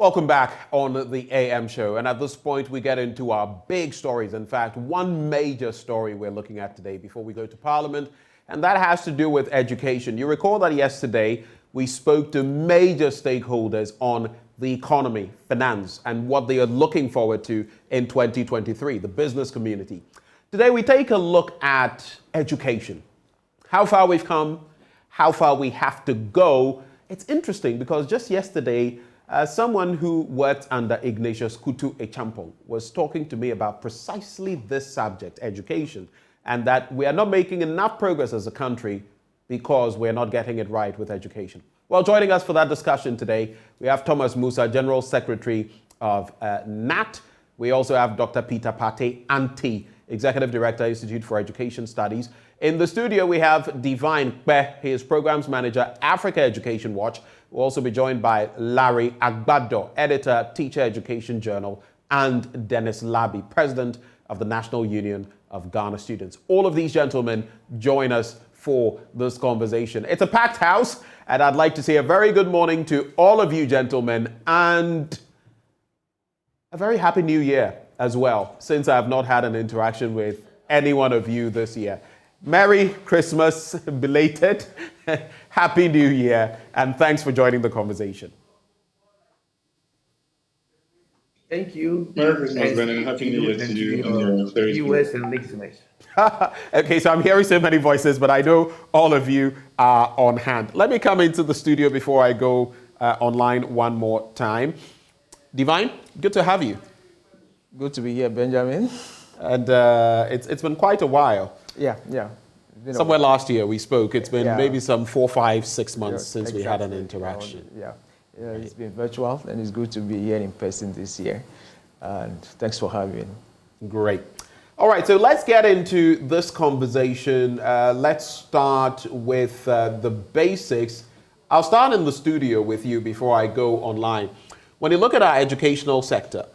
Welcome back on the AM show. And at this point, we get into our big stories. In fact, one major story we're looking at today before we go to Parliament, and that has to do with education. You recall that yesterday we spoke to major stakeholders on the economy, finance, and what they are looking forward to in 2023, the business community. Today, we take a look at education, how far we've come, how far we have to go. It's interesting because just yesterday, someone who worked under Ignatius Kutu Echampong was talking to me about precisely this subject, education, and that we are not making enough progress as a country because we're not getting it right with education. Well, joining us for that discussion today, we have Thomas Musa, General Secretary of NAT. We also have Dr. Peter Pate Anti, Executive Director, Institute for Education Studies. In the studio, we have Divine Kpe, he is Programs Manager, Africa Education Watch. We'll also be joined by Larry Agbado, Editor, Teacher Education Journal, and Dennis Labi, President of the National Union of Ghana Students. All of these gentlemen join us for this conversation. It's a packed house, and I'd like to say a very good morning to all of you gentlemen, and a very happy new year as well, since I have not had an interaction with any one of you this year. Merry Christmas, belated, Happy New Year, and thanks for joining the conversation. Thank you. Merry Christmas, Benjamin. Happy New Year to you and your viewers and listeners. Okay, so I'm hearing so many voices, but I know all of you are on hand. Let me come into the studio before I go online one more time. Divine, good to have you. Good to be here, Benjamin. And it's been quite a while. Yeah. Somewhere last year we spoke. It's been maybe some 4, 5, 6 months since we had an interaction. It's been virtual, and it's good to be here in person this year. And thanks for having me. Great. All right, so let's get into this conversation. Let's start with the basics. I'll start in the studio with you before I go online. When you look at our educational sector,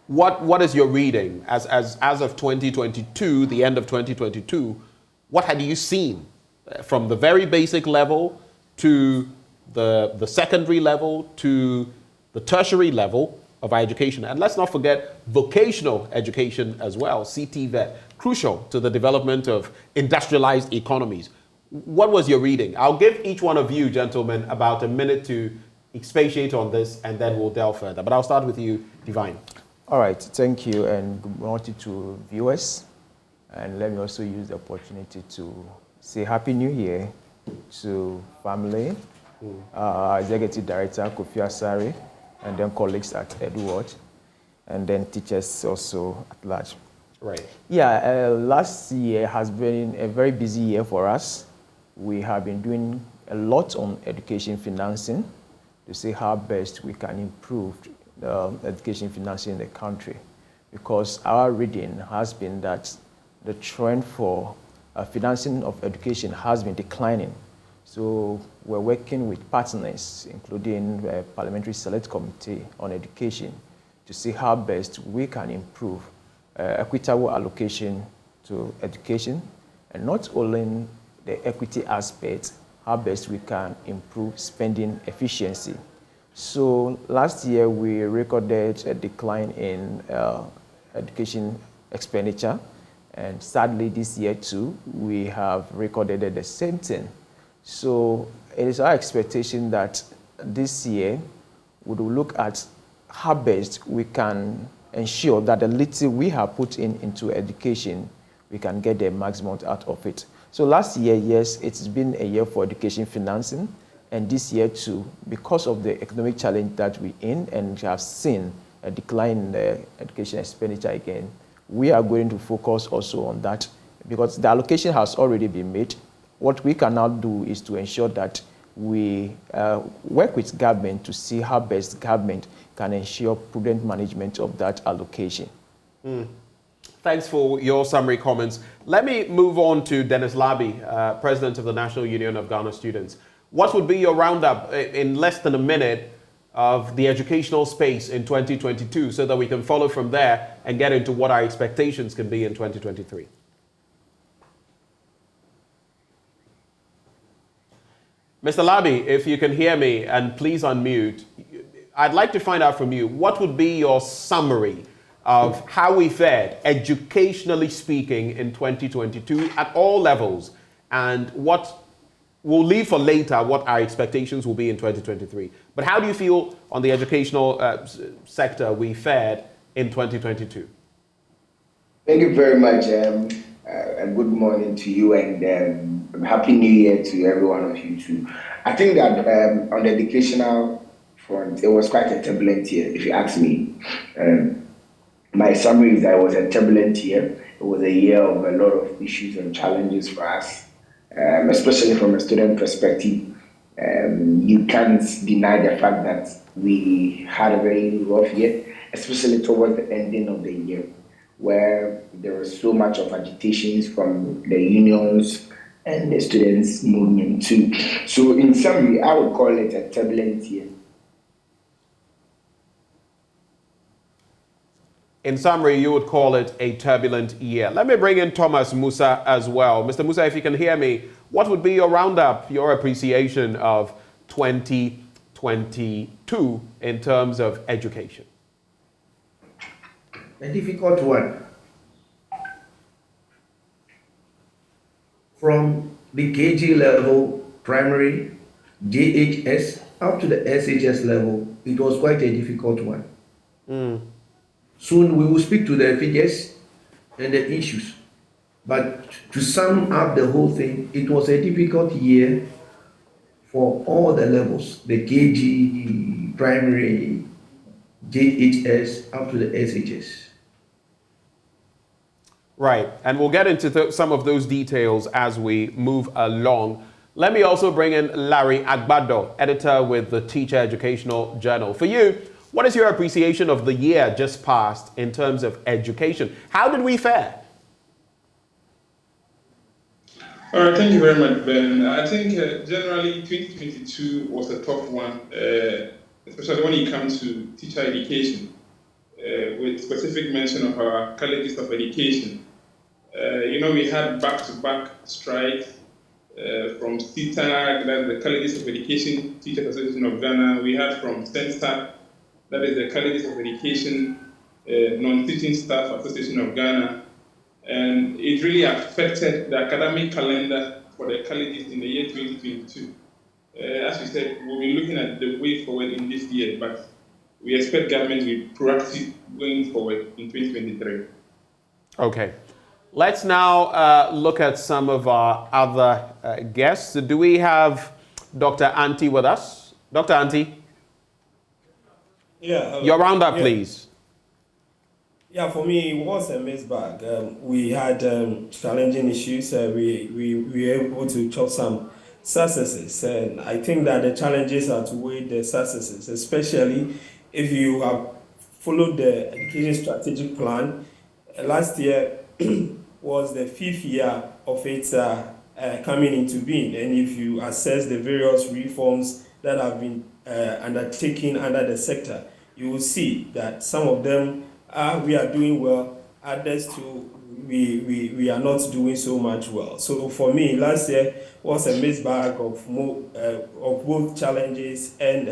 what is your reading as of 2022, the end of 2022? What had you seen from the very basic level to the secondary level to the tertiary level of our education? And let's not forget vocational education as well, CTVET, crucial to the development of industrialized economies. What was your reading? I'll give each one of you, gentlemen, about a minute to expatiate on this, and then we'll delve further. But I'll start with you, Divine. All right, thank you, and good morning to viewers. And let me also use the opportunity to say Happy New Year to family, Executive Director Kofi Asare, and then colleagues at Edward, and then teachers also at large. Right. Yeah, last year has been a very busy year for us. We have been doing a lot on education financing to see how best we can improve education financing in the country, because our reading has been that the trend for financing of education has been declining. So we're working with partners, including the Parliamentary Select Committee on Education, to see how best we can improve equitable allocation to education, and not only the equity aspect, how best we can improve spending efficiency. So last year we recorded a decline in education expenditure, and sadly this year too we have recorded the same thing. So it is our expectation that this year we will look at how best we can ensure that the little we have put into education, we can get the maximum out of it. So last year, yes, it's been a year for education financing, and this year too, because of the economic challenge that we're in and we have seen a decline in the education expenditure again, we are going to focus also on that, because the allocation has already been made. What we can now do is to ensure that we work with government to see how best government can ensure prudent management of that allocation. Thanks for your summary comments. Let me move on to Dennis Labi, President of the National Union of Ghana Students. What would be your roundup in less than a minute of the educational space in 2022 so that we can follow from there and get into what our expectations can be in 2023? Mr. Labi, if you can hear me, and please unmute. I'd like to find out from you, what would be your summary of how we fared, educationally speaking, in 2022 at all levels, and what we'll leave for later what our expectations will be in 2023. But how do you feel on the educational sector we fared in 2022? Thank you very much, and good morning to you, and Happy New Year to every one of you too. I think that on the educational front, it was quite a turbulent year, if you ask me. My summary is that it was a turbulent year. It was a year of a lot of issues and challenges for us, especially from a student perspective. You can't deny the fact that we had a very rough year, especially towards the ending of the year, where there was so much of agitations from the unions and the students' movement too. So in summary, I would call it a turbulent year. In summary, you would call it a turbulent year. Let me bring in Thomas Musa as well. Mr. Musa, if you can hear me, what would be your roundup, your appreciation of 2022 in terms of education? A difficult one. From the KG level, primary, JHS, up to the SHS level, it was quite a difficult one. Soon we will speak to the figures and the issues. But to sum up the whole thing, it was a difficult year for all the levels, the KG, primary, JHS, up to the SHS. Right, and we'll get into some of those details as we move along. Let me also bring in Larry Agbado, editor with the Teacher Educational Journal. For you, what is your appreciation of the year just passed in terms of education? How did we fare? All right, thank you very much, Ben. I think generally 2022 was a tough one, especially when it comes to teacher education, with specific mention of our colleges of education. We had back-to-back strikes from CETA, that's the Colleges of Education Teachers Association of Ghana. We had from CENSA, that is the Colleges of Education Non-Teaching Staff Association of Ghana. And it really affected the academic calendar for the colleges in the year 2022. As we said, we'll be looking at the way forward in this year, but we expect government to be proactive going forward in 2023. Okay. Let's now look at some of our other guests. Do we have Dr. Anti with us? Dr. Anti? Yeah. Your roundup, please. Yeah, for me, it was a mixed bag. We had challenging issues. We were able to chop some successes. And I think that the challenges outweigh the successes, especially if you have followed the education strategic plan. Last year was the 5th year of its coming into being. And if you assess the various reforms that have been undertaken under the sector, you will see that some of them we are doing well, others too we are not doing so much well. So for me, last year was a mixed bag of both challenges and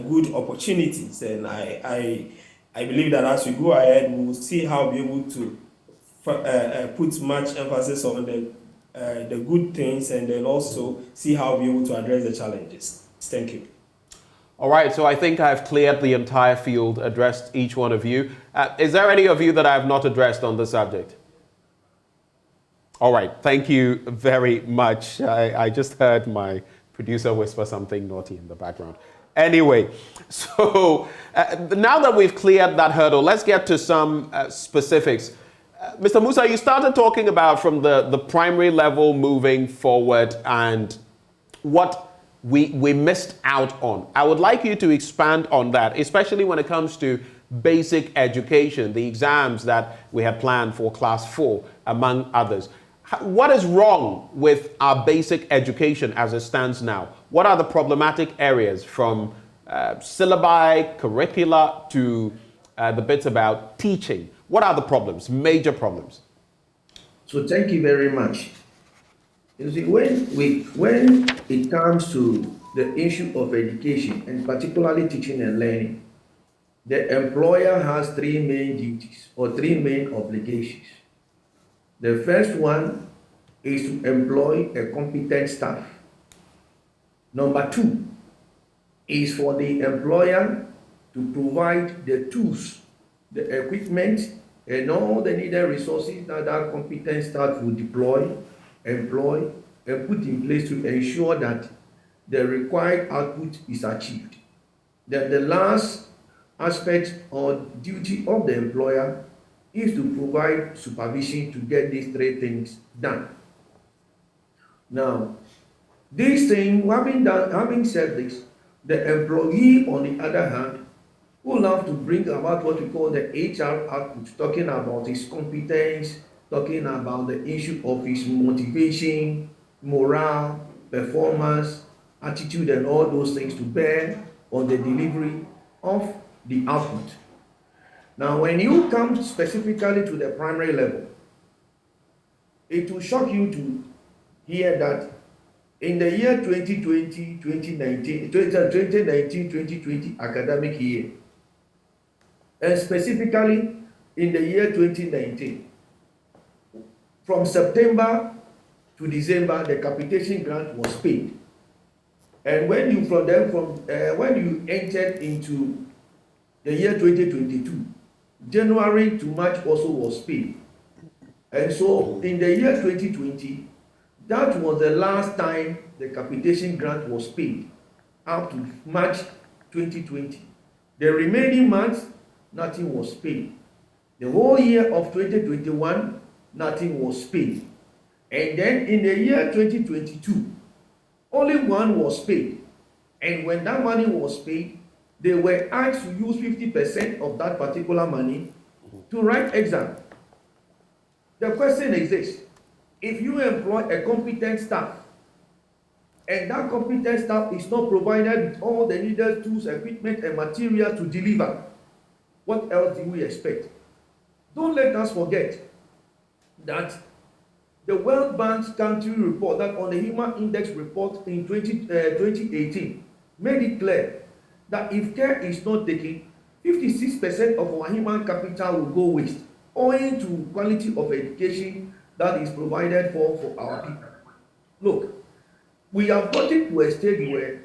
good opportunities. And I believe that as we go ahead, we will see how we'll be able to put much emphasis on the good things, and then also see how we'll be able to address the challenges. Thank you. All right, so I think I've cleared the entire field, addressed each one of you. Is there any of you that I have not addressed on the subject? All right, thank you very much. I just heard my producer whisper something naughty in the background. Anyway, so now that we've cleared that hurdle, let's get to some specifics. Mr. Musa, you started talking about from the primary level moving forward and what we missed out on. I would like you to expand on that, especially when it comes to basic education, the exams that we had planned for class 4, among others. What is wrong with our basic education as it stands now? What are the problematic areas from syllabi, curricula, to the bits about teaching? What are the problems, major problems? So thank you very much. You see, when it comes to the issue of education, and particularly teaching and learning, the employer has three main duties or three main obligations. The first one is to employ a competent staff. Number two is for the employer to provide the tools, the equipment, and all the needed resources that that competent staff will deploy, employ, and put in place to ensure that the required output is achieved. Then the last aspect or duty of the employer is to provide supervision to get these three things done. Now, these things, having said this, the employee, on the other hand, will have to bring about what we call the HR output, talking about his competence, talking about the issue of his motivation, morale, performance, attitude, and all those things to bear on the delivery of the output. Now, when you come specifically to the primary level, it will shock you to hear that in the year 2019-2020 academic year, and specifically in the year 2019, from September to December, the capitation grant was paid. And when you when you entered into the year 2022, January to March also was paid. And so in the year 2020, that was the last time the capitation grant was paid, up to March 2020. The remaining months, nothing was paid. The whole year of 2021, nothing was paid. And then in the year 2022, only one was paid. And when that money was paid, they were asked to use 50% of that particular money to write exam. The question is this: if you employ a competent staff, and that competent staff is not provided with all the needed tools, equipment, and material to deliver, what else do we expect? Don't let us forget that the World Bank's country report, that on the Human Index report in 2018, made it clear that if care is not taken, 56% of our human capital will go waste, owing to quality of education that is provided for our people. Look, we have gotten to a stage where,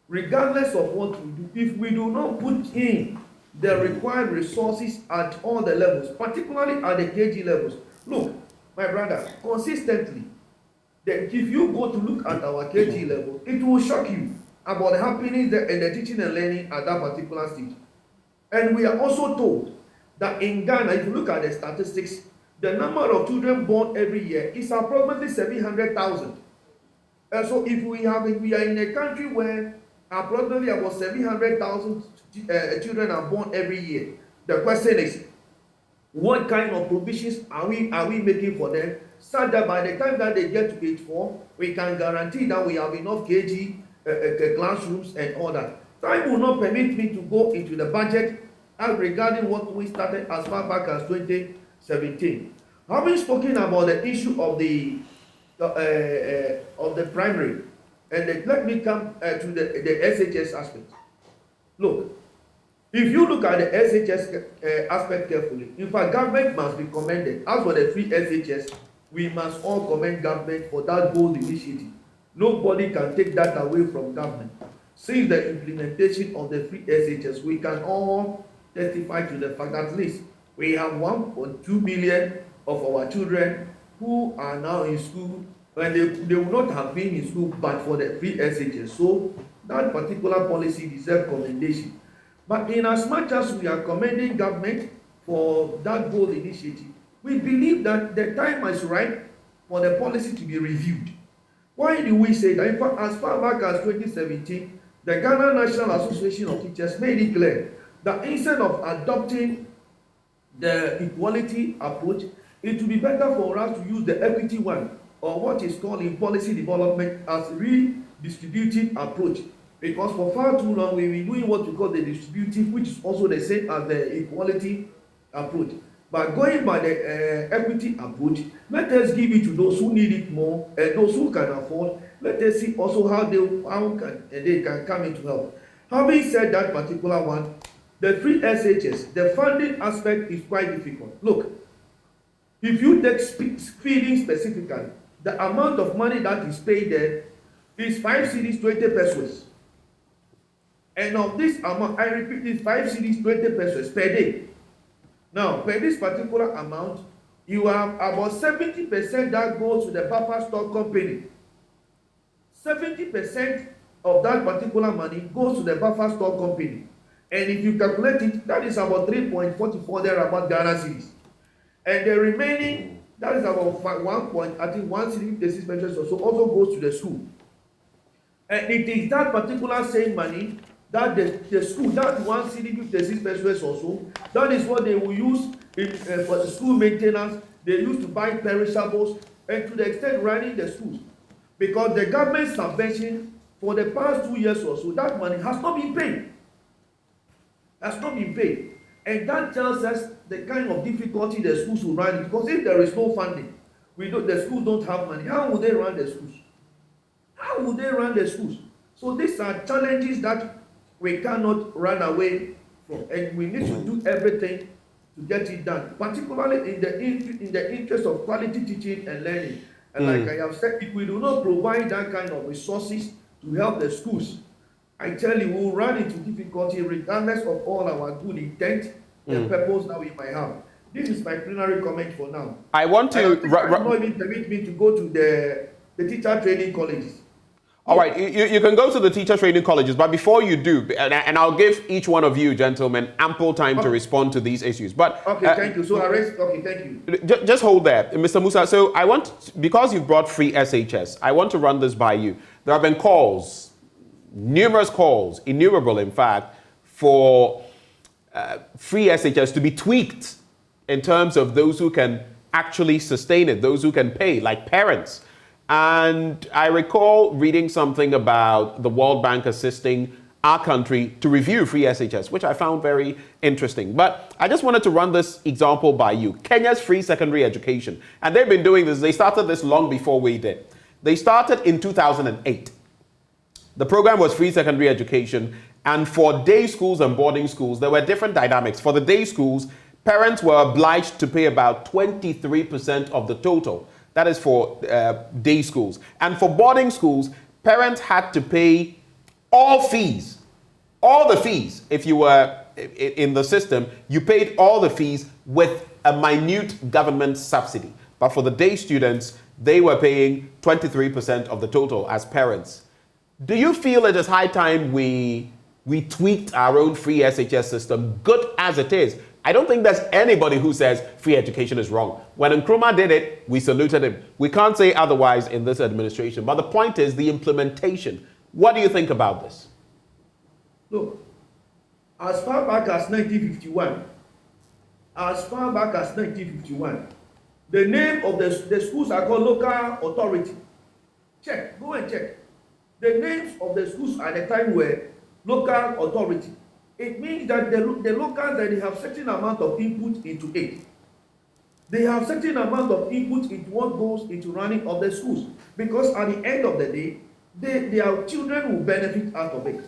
regardless of what we do, if we do not put in the required resources at all the levels, particularly at the KG levels. Look, my brother, consistently, if you go to look at our KG level, it will shock you about the happenings in the teaching and learning at that particular stage. And we are also told that in Ghana, if you look at the statistics, the number of children born every year is approximately 700,000. And so if we are in a country where approximately about 700,000 children are born every year, the question is, what kind of provisions are we making for them, so that by the time that they get to age 4, we can guarantee that we have enough KG classrooms and all that. Time will not permit me to go into the budget regarding what we started as far back as 2017. Having spoken about the issue of the primary, and let me come to the SHS aspect. Look, if you look at the SHS aspect carefully, in fact, government must be commended. As for the free SHS, we must all commend government for that bold initiative. Nobody can take that away from government. Since the implementation of the free SHS, we can all testify to the fact that at least we have 1.2 million of our children who are now in school, and they will not have been in school but for the free SHS. So that particular policy deserves commendation. But in as much as we are commending government for that bold initiative, we believe that the time is right for the policy to be reviewed. Why do we say that? In fact, as far back as 2017, the Ghana National Association of Teachers made it clear that instead of adopting the equality approach, it would be better for us to use the equity one, or what is called in policy development as redistributive approach. Because for far too long, we've been doing what we call the distributive, which is also the same as the equality approach. But going by the equity approach, let us give it to those who need it more and those who can afford. Let us see also how they can come into help. Having said that particular one, the free SHS, the funding aspect is quite difficult. Look, if you take feeding specifically, the amount of money that is paid there is 5 cedis 20 pesos. And of this amount, I repeat, is 5 cedis 20 pesos per day. Now, per this particular amount, you have about 70% that goes to the Papa Stock Company. 70% of that particular money goes to the Buffer Stock Company. And if you calculate it, that is about 3.44 there about Ghana cedis. And the remaining, that is about 1 cedi 56 pesos or so, also goes to the school. And it is that particular same money that the school, that 1 cedi 56 pesos or so, that is what they will use for the school maintenance. They used to buy perishables and to the extent running the schools. Because the government subvention for the past 2 years or so, that money has not been paid. Has not been paid. And that tells us the kind of difficulty the schools will run. Because if there is no funding, the schools don't have money. How will they run the schools? How will they run the schools? So these are challenges that we cannot run away from. And we need to do everything to get it done. Particularly in the interest of quality teaching and learning. And like I have said, if we do not provide that kind of resources to help the schools, I tell you, we'll run into difficulty regardless of all our good intent and purpose that we might have. This is my plenary comment for now. I want to... not even permit me to go to the teacher training colleges. All right, you can go to the teacher training colleges, but before you do, and I'll give each one of you, gentlemen, ample time to respond to these issues. But okay, thank you. So thank you. Just hold there, Mr. Musa. So I want, because you've brought free SHS, I want to run this by you. There have been calls, numerous calls, innumerable in fact, for free SHS to be tweaked in terms of those who can actually sustain it, those who can pay, like parents. And I recall reading something about the World Bank assisting our country to review free SHS, which I found very interesting. But I just wanted to run this example by you. Kenya's free secondary education. And they've been doing this. They started this long before we did. They started in 2008. The program was free secondary education. And for day schools and boarding schools, there were different dynamics. For the day schools, parents were obliged to pay about 23% of the total. That is for day schools. And for boarding schools, parents had to pay all fees. All the fees. If you were in the system, you paid all the fees with a minute government subsidy. But for the day students, they were paying 23% of the total as parents. Do you feel it is high time we tweaked our own free SHS system, good as it is? I don't think there's anybody who says free education is wrong. When Nkrumah did it, we saluted him. We can't say otherwise in this administration. But the point is the implementation. What do you think about this? Look, as far back as 1951, the name of the schools are called local authority. Check, go and check. The names of the schools at the time were local authority. It means that the locals, that they have certain amount of input into it. They have certain amount of input into what goes into running of the schools. Because at the end of the day, their children will benefit out of it.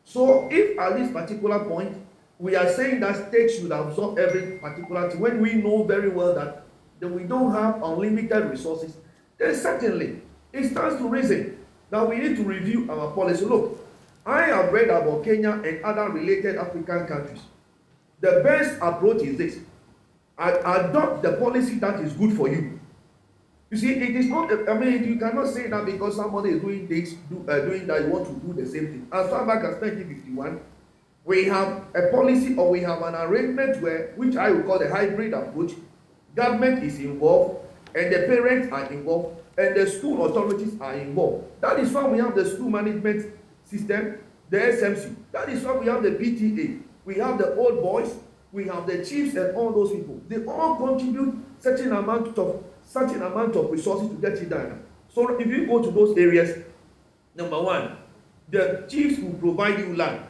So if at this particular point, we are saying that states should absorb every particular thing, when we know very well that we don't have unlimited resources, then certainly it stands to reason that we need to review our policy. Look, I have read about Kenya and other related African countries. The best approach is this. Adopt the policy that is good for you. You see, it is not, you cannot say that because somebody is doing this, doing that, you want to do the same thing. As far back as 1951, we have a policy or we have an arrangement which I would call the hybrid approach. Government is involved and the parents are involved and the school authorities are involved. That is why we have the school management system, the SMC. That is why we have the PTA. We have the old boys, we have the chiefs and all those people. They all contribute certain amount of resources to get it done. So if you go to those areas, number one, the chiefs will provide you land.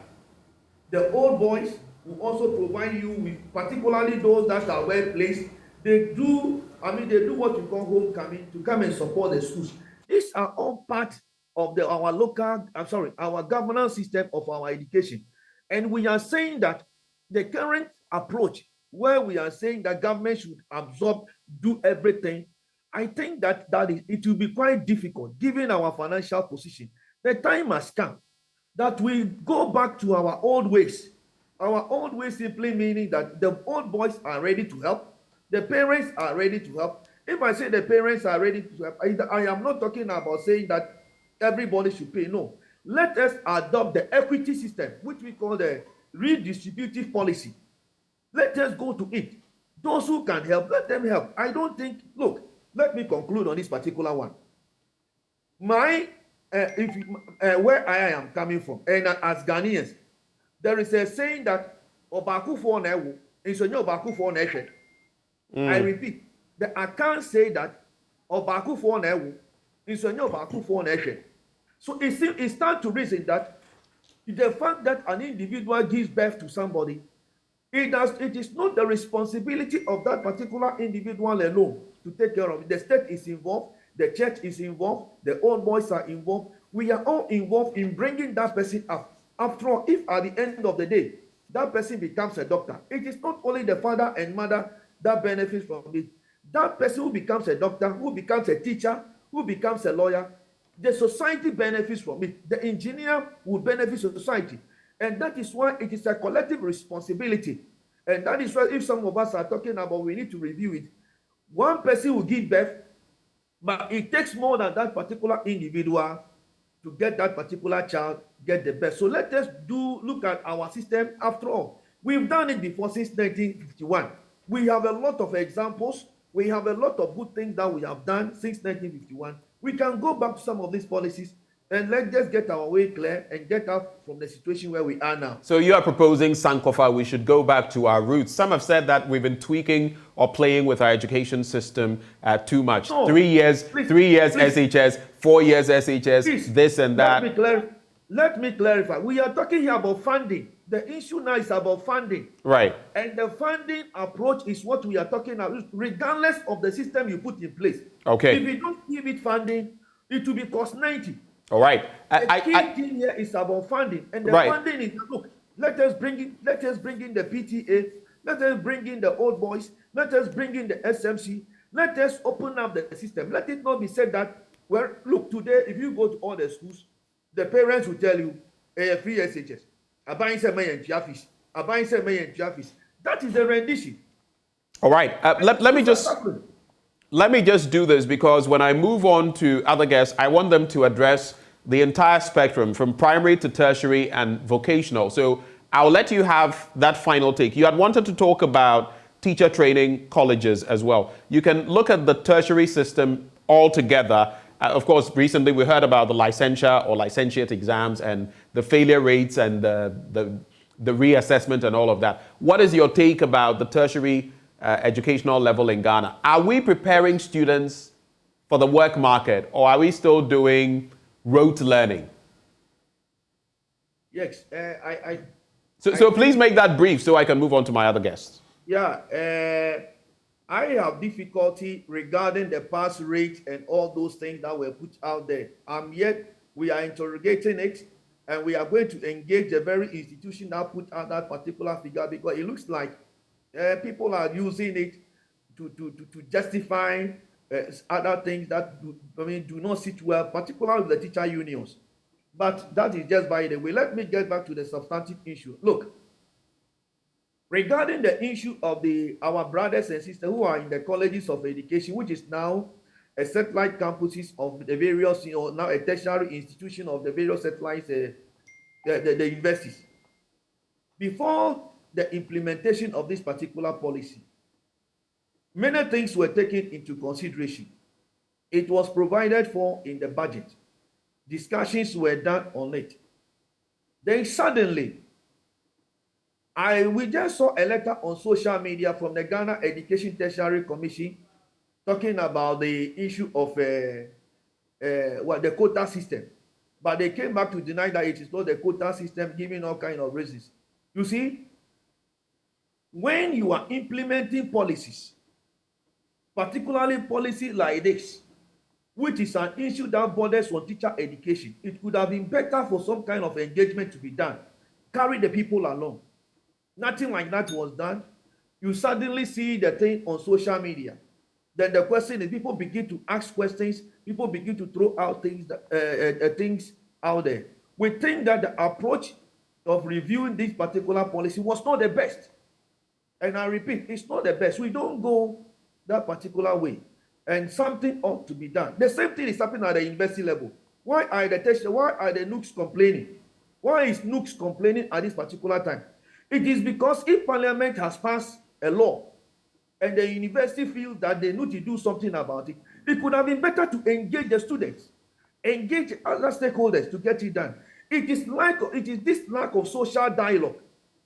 The old boys will also provide you with, particularly those that are well placed. They do what you call homecoming to come and support the schools. These are all part of our governance system of our education. And we are saying that the current approach, where we are saying that government should absorb, do everything, I think that it will be quite difficult given our financial position. The time has come that we go back to our old ways. Our old ways simply meaning that the old boys are ready to help, the parents are ready to help. If I say the parents are ready to help, I am not talking about saying that everybody should pay. No. Let us adopt the equity system, which we call the redistributive policy. Let us go to it. Those who can help, let them help. I don't think, look, let me conclude on this particular one. Where I am coming from, and as Ghanaians, there is a saying that Obakufo newo, insonyo Obakufo neshe. I repeat, the account say that Obakufo newo, insonyo Obakufo neshe. So it starts to reason that the fact that an individual gives birth to somebody, it is not the responsibility of that particular individual alone to take care of it. The state is involved, the church is involved, the old boys are involved. We are all involved in bringing that person up. After all, if at the end of the day, that person becomes a doctor, it is not only the father and mother that benefits from it. That person who becomes a doctor, who becomes a teacher, who becomes a lawyer, the society benefits from it. The engineer will benefit society. And that is why it is a collective responsibility. And that is why if some of us are talking about we need to review it, one person will give birth, but it takes more than that particular individual to get that particular child get the best. So let us look at our system. After all, we've done it before since 1951. We have a lot of examples. We have a lot of good things that we have done since 1951. We can go back to some of these policies and let's just get our way clear and get out from the situation where we are now. So you are proposing, Sankofa, we should go back to our roots. Some have said that we've been tweaking or playing with our education system too much. No, 3 years, please, 3 years please, SHS, 4 years SHS, please, this and that. Let me clarify. We are talking here about funding. The issue now is about funding. Right. And the funding approach is what we are talking about, regardless of the system you put in place. Okay. If you don't give it funding, it will be cost 90. All right. The key thing here is about funding. And the funding is, look, let us bring in the PTA, let us bring in the old boys, let us bring in the SMC, let us open up the system. Let it not be said that, well, look, today, if you go to all the schools, the parents will tell you, free SHS. That is the rendition. All right. Let me just do this, because when I move on to other guests, I want them to address the entire spectrum from primary to tertiary and vocational. So I'll let you have that final take. You had wanted to talk about teacher training colleges as well. You can look at the tertiary system altogether. Of course, recently we heard about the licensure or licentiate exams and the failure rates and the reassessment and all of that. What is your take about the tertiary educational level in Ghana? Are we preparing students for the work market, or are we still doing rote learning? Yes, So please make that brief so I can move on to my other guests. Yeah, I have difficulty regarding the pass rate and all those things that were put out there. Yet we are interrogating it, and we are going to engage the very institution that put out that particular figure, because it looks like people are using it to justify other things that do not sit well, particularly with the teacher unions. But that is just by the way. Let me get back to the substantive issue. Look, regarding the issue of our brothers and sisters who are in the colleges of education, which is now a satellite campuses of the various, now a tertiary institution of the various satellites, the universities. Before the implementation of this particular policy, many things were taken into consideration. It was provided for in the budget. Discussions were done on it. Then suddenly, we just saw a letter on social media from the Ghana Education Tertiary Commission talking about the issue of the quota system. But they came back to deny that it is not the quota system, giving all kinds of reasons. You see, when you are implementing policies, particularly policy like this, which is an issue that borders on teacher education. It could have been better for some kind of engagement to be done. Carry the people along. Nothing like that was done. You suddenly see the thing on social media. Then the question is, people begin to ask questions. People begin to throw out things out there. We think that the approach of reviewing this particular policy was not the best. And I repeat, it's not the best. We don't go that particular way. And something ought to be done. The same thing is happening at the university level. Why are the NUCs complaining? Why is NUCs complaining at this particular time? It is because if Parliament has passed a law and the university feels that they need to do something about it, it could have been better to engage the students, engage other stakeholders to get it done. It is this lack of social dialogue,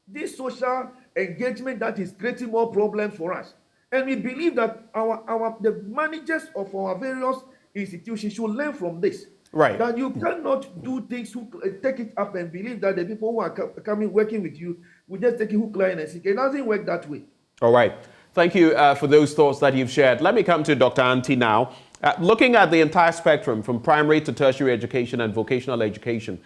this social engagement that is creating more problems for us. And we believe that the managers of our various institutions should learn from this. Right. That you cannot do things, take it up and believe that the people who are coming, working with you, will just take it hook, line, and sinker. It doesn't work that way. All right. Thank you for those thoughts that you've shared. Let me come to Dr. Anti now. Looking at the entire spectrum from primary to tertiary education and vocational education,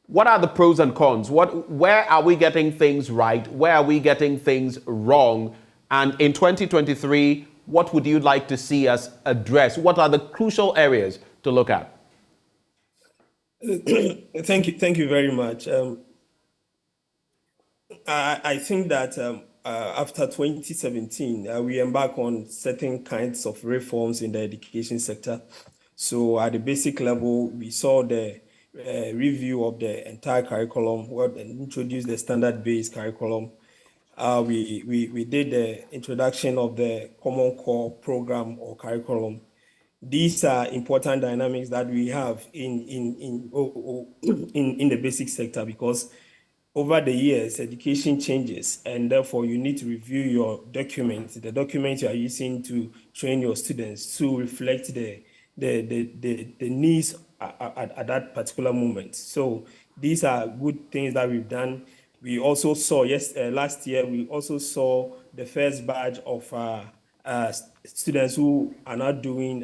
what are the pros and cons? Where are we getting things right? Where are we getting things wrong? And in 2023, what would you like to see us address? What are the crucial areas to look at? Thank you very much. I think that after 2017, we embarked on certain kinds of reforms in the education sector. So at the basic level, we saw the review of the entire curriculum, and introduced the standard-based curriculum. We did the introduction of the Common Core program or curriculum. These are important dynamics that we have in the basic sector, because over the years, education changes, and therefore you need to review your documents, the documents you are using to train your students, to reflect the needs at that particular moment. So these are good things that we've done. We also saw, last year, we also saw the first batch of students who are now doing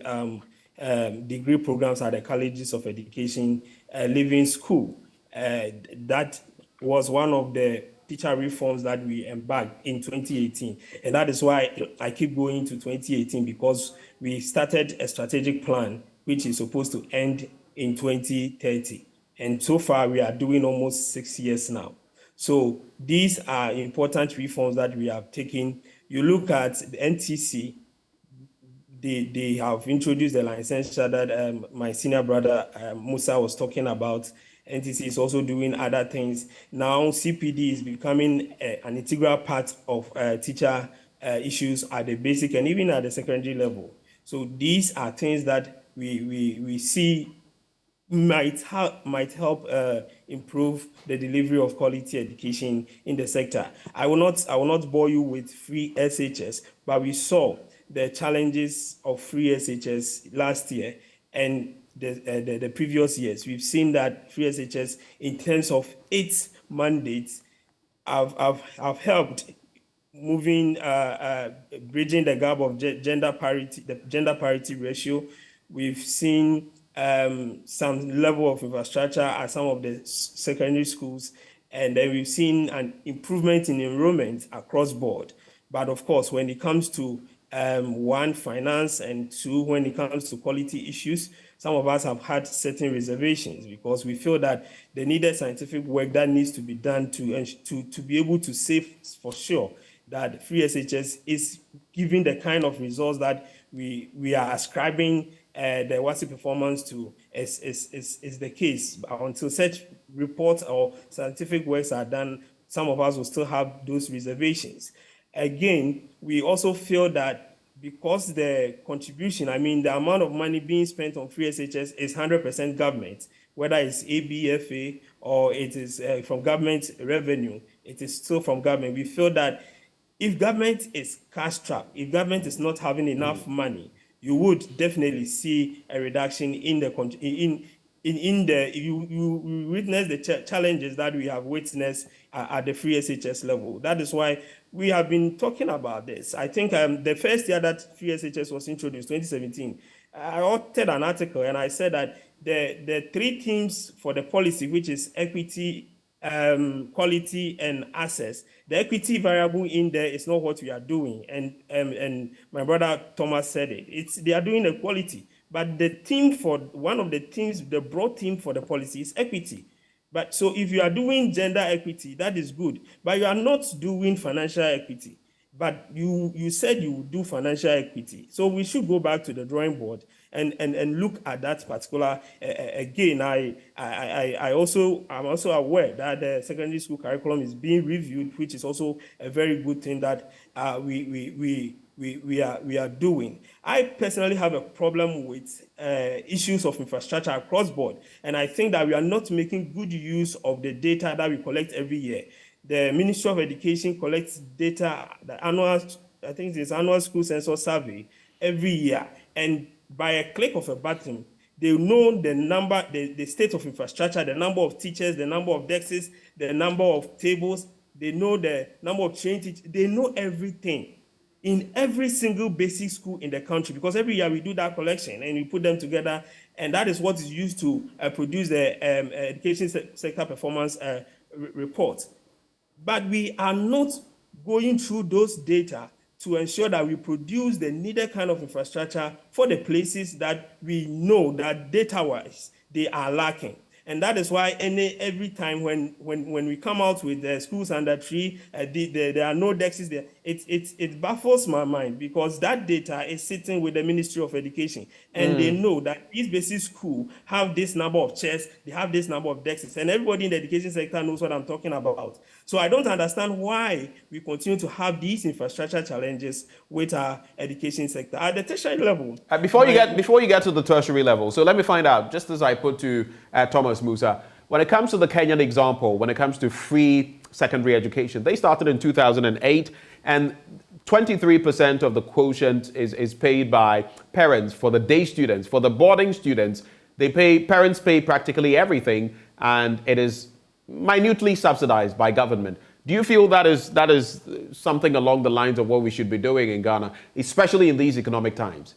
degree programs at the colleges of education leaving school. That was one of the teacher reforms that we embarked in 2018. And that is why I keep going to 2018, because we started a strategic plan which is supposed to end in 2030. And so far, we are doing almost 6 years now. So these are important reforms that we have taken. You look at the NTC, they have introduced the licensure that my senior brother Musa was talking about. NTC is also doing other things. Now CPD is becoming an integral part of teacher issues at the basic and even at the secondary level. So these are things that we see might help improve the delivery of quality education in the sector. I will not bore you with free SHS, but we saw the challenges of free SHS last year and the previous years. We've seen that free SHS, in terms of its mandates, have helped moving, bridging the gap of gender parity ratio. We've seen some level of infrastructure at some of the secondary schools, and then we've seen an improvement in enrollment across board. But of course, when it comes to one, finance, and two, when it comes to quality issues, some of us have had certain reservations, because we feel that the needed scientific work that needs to be done to be able to say for sure that free SHS is giving the kind of results that we are ascribing the WASI performance to is the case. But until such reports or scientific works are done, some of us will still have those reservations. Again, we also feel that because the contribution, the amount of money being spent on free SHS is 100% government, whether it's ABFA or it is from government revenue, it is still from government. We feel that if government is cash-strapped, if government is not having enough money, you would definitely see a reduction in the you witness the challenges that we have witnessed at the free SHS level. That is why we have been talking about this. I think the first year that free SHS was introduced, 2017, I authored an article and I said that the three themes for the policy, which is equity, quality, and access, the equity variable in there is not what we are doing. And my brother Thomas said it. They are doing equality. But the theme for one of the themes, the broad theme for the policy is equity. But so if you are doing gender equity, that is good. But you are not doing financial equity. But you said you would do financial equity. So we should go back to the drawing board and look at that particular, again, I'm also aware that the secondary school curriculum is being reviewed, which is also a very good thing that we are doing. I personally have a problem with issues of infrastructure across board, and I think that we are not making good use of the data that we collect every year. The Ministry of Education collects data, the annual, I think it's annual school census survey every year, and by a click of a button, they know the number, the state of infrastructure, the number of teachers, the number of desks, the number of tables, they know the number of trained teachers, they know everything in every single basic school in the country, because every year we do that collection and we put them together, and that is what is used to produce the education sector performance report. But we are not going through those data to ensure that we produce the needed kind of infrastructure for the places that we know that data-wise they are lacking. And that is why every time when we come out with the schools under tree, there are no desks there, it baffles my mind, because that data is sitting with the Ministry of Education, and they know that these basic schools have this number of chairs, they have this number of desks, and everybody in the education sector knows what I'm talking about. So I don't understand why we continue to have these infrastructure challenges with our education sector at the tertiary level. Before you get to the tertiary level, so let me find out, just as I put to Thomas Musa, when it comes to the Kenyan example, when it comes to free secondary education, they started in 2008, and 23% of the quotient is paid by parents for the day students. For the boarding students, parents pay practically everything, and it is minutely subsidized by government. Do you feel that is something along the lines of what we should be doing in Ghana, especially in these economic times?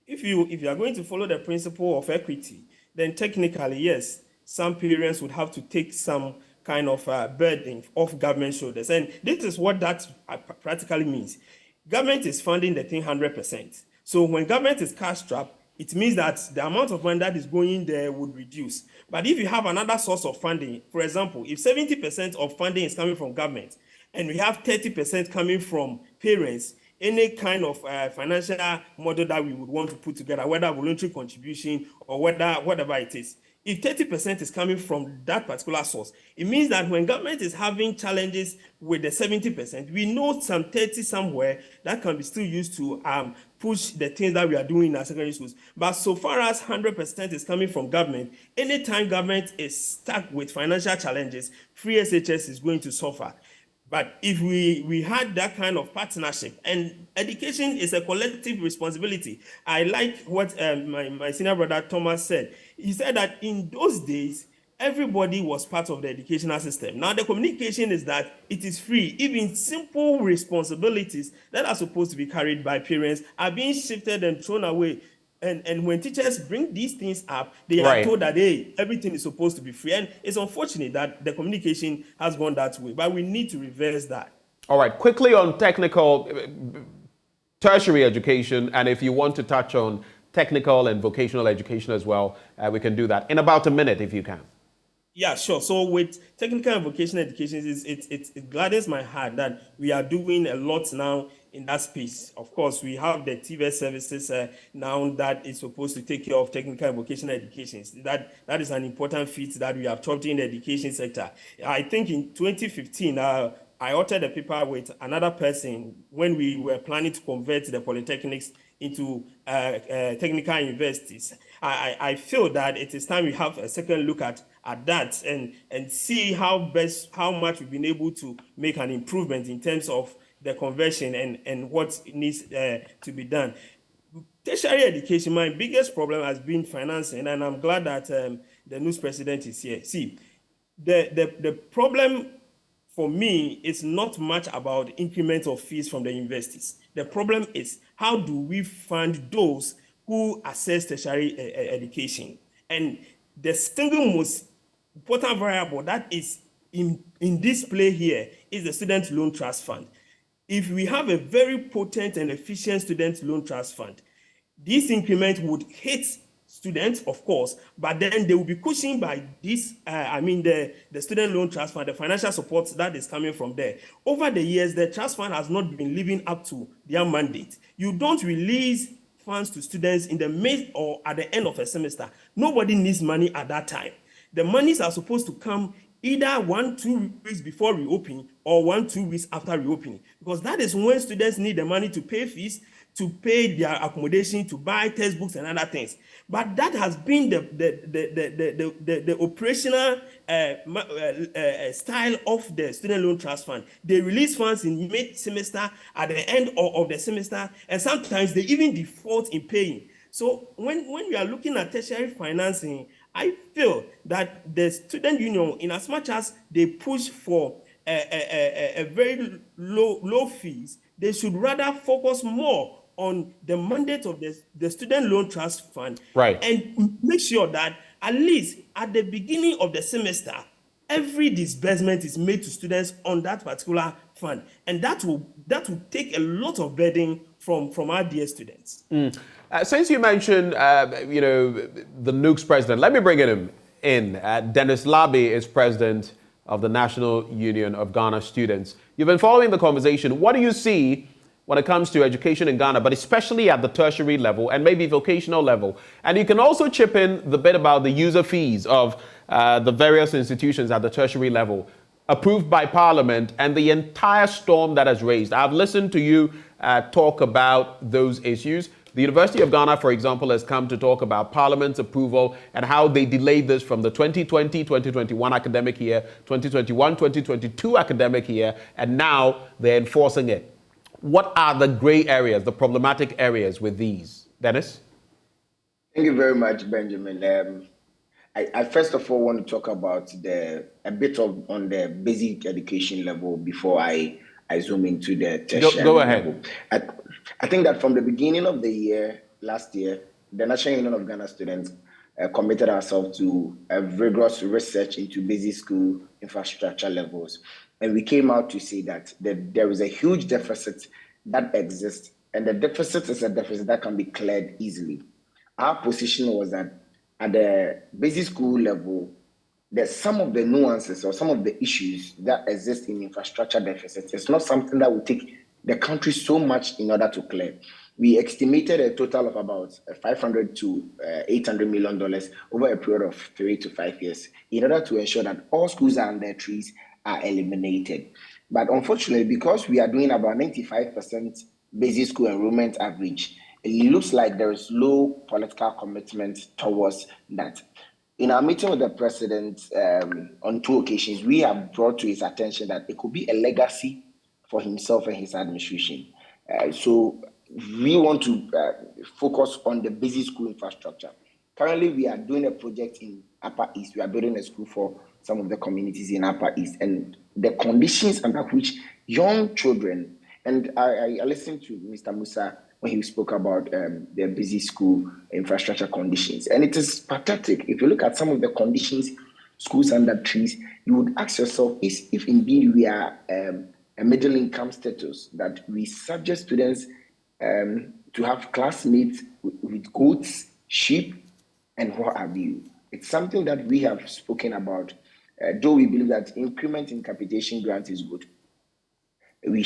If you are going to follow the principle of equity, then technically, yes, some parents would have to take some kind of burden off government shoulders. And this is what that practically means. Government is funding the thing 100%. So when government is cash strapped, it means that the amount of money that is going there would reduce. But if you have another source of funding, for example, if 70% of funding is coming from government and we have 30% coming from parents, any kind of financial model that we would want to put together, whether voluntary contribution or whatever it is, if 30% is coming from that particular source, it means that when government is having challenges with the 70%, we know some 30 somewhere that can be still used to push the things that we are doing in our secondary schools. But so far as 100% is coming from government, anytime government is stuck with financial challenges, free SHS is going to suffer. But if we had that kind of partnership, and education is a collective responsibility. I like what my senior brother Thomas said. He said that in those days, everybody was part of the educational system. Now the communication is that it is free. Even simple responsibilities that are supposed to be carried by parents are being shifted and thrown away. And when teachers bring these things up, they are told that, hey, everything is supposed to be free. And it's unfortunate that the communication has gone that way, but we need to reverse that. All right, quickly on technical tertiary education, and if you want to touch on technical and vocational education as well, we can do that in about a minute if you can. Yeah, sure. So with technical and vocational education, it gladdens my heart that we are doing a lot now in that space. Of course, we have the TVET services now that is supposed to take care of technical and vocational education. That is an important feat that we have taught in the education sector. I think in 2015, I authored a paper with another person when we were planning to convert the polytechnics into technical universities. I feel that it is time we have a second look at that and see how much we've been able to make an improvement in terms of the conversion and what needs to be done. Tertiary education, my biggest problem has been financing, and I'm glad that the news president is here. See, the problem for me is not much about increment of fees from the universities. The problem is how do we fund those who access tertiary education. And the single most important variable that is in this play here is the Student Loan Trust Fund. If we have a very potent and efficient student loan trust fund, this increment would hit students, of course, but then they will be cushioned by this, the student loan trust fund, the financial support that is coming from there. Over the years, the trust fund has not been living up to their mandate. You don't release funds to students in the mid or at the end of a semester. Nobody needs money at that time. The monies are supposed to come either 1-2 weeks before reopening or 1-2 weeks after reopening, because that is when students need the money to pay fees, to pay their accommodation, to buy textbooks and other things. But that has been the operational style of the Student Loan Trust Fund. They release funds in mid-semester, at the end of the semester, and sometimes they even default in paying. So when we are looking at tertiary financing, I feel that the student union, in as much as they push for a very low fees, they should rather focus more on the mandate of the Student Loan Trust Fund, right, and make sure that at least at the beginning of the semester, every disbursement is made to students on that particular fund, and that will take a lot of burden from our dear students. Since you mentioned, the NUC's president, let me bring him in. Dennis Labi is president of the National Union of Ghana Students. You've been following the conversation. What do you see when it comes to education in Ghana, but especially at the tertiary level and maybe vocational level? And you can also chip in the bit about the user fees of the various institutions at the tertiary level, approved by Parliament, and the entire storm that has raised. I've listened to you talk about those issues. The University of Ghana, for example, has come to talk about Parliament's approval and how they delayed this from the 2020-2021 academic year, 2021-2022 academic year, and now they're enforcing it. What are the gray areas, the problematic areas with these? Dennis? Thank you very much, Benjamin. I first of all want to talk about a bit on the basic education level before I zoom into the tertiary Go ahead. level. I think that from the beginning of the year, last year, the National Union of Ghana Students committed ourselves to a rigorous research into basic school infrastructure levels. And we came out to say that there is a huge deficit that exists, and the deficit is a deficit that can be cleared easily. Our position was that at the basic school level, there's some of the nuances or some of the issues that exist in infrastructure deficits. It's not something that will take the country so much in order to clear. We estimated a total of about $500 to $800 million over a period of 3 to 5 years in order to ensure that all schools under trees are eliminated. But unfortunately, because we are doing about 95% basic school enrollment average, it looks like there is low political commitment towards that. In our meeting with the president on 2 occasions, we have brought to his attention that it could be a legacy for himself and his administration. So we want to focus on the basic school infrastructure. Currently, we are doing a project in Upper East. We are building a school for some of the communities in Upper East, and the conditions under which young children, and I listened to Mr. Musa when he spoke about the basic school infrastructure conditions, and it is pathetic. If you look at some of the conditions, schools under trees, you would ask yourself, if indeed we are a middle income status, that we subject students to have classmates with goats, sheep, and what have you. It's something that we have spoken about. Though we believe that increment in capitation grant is good, we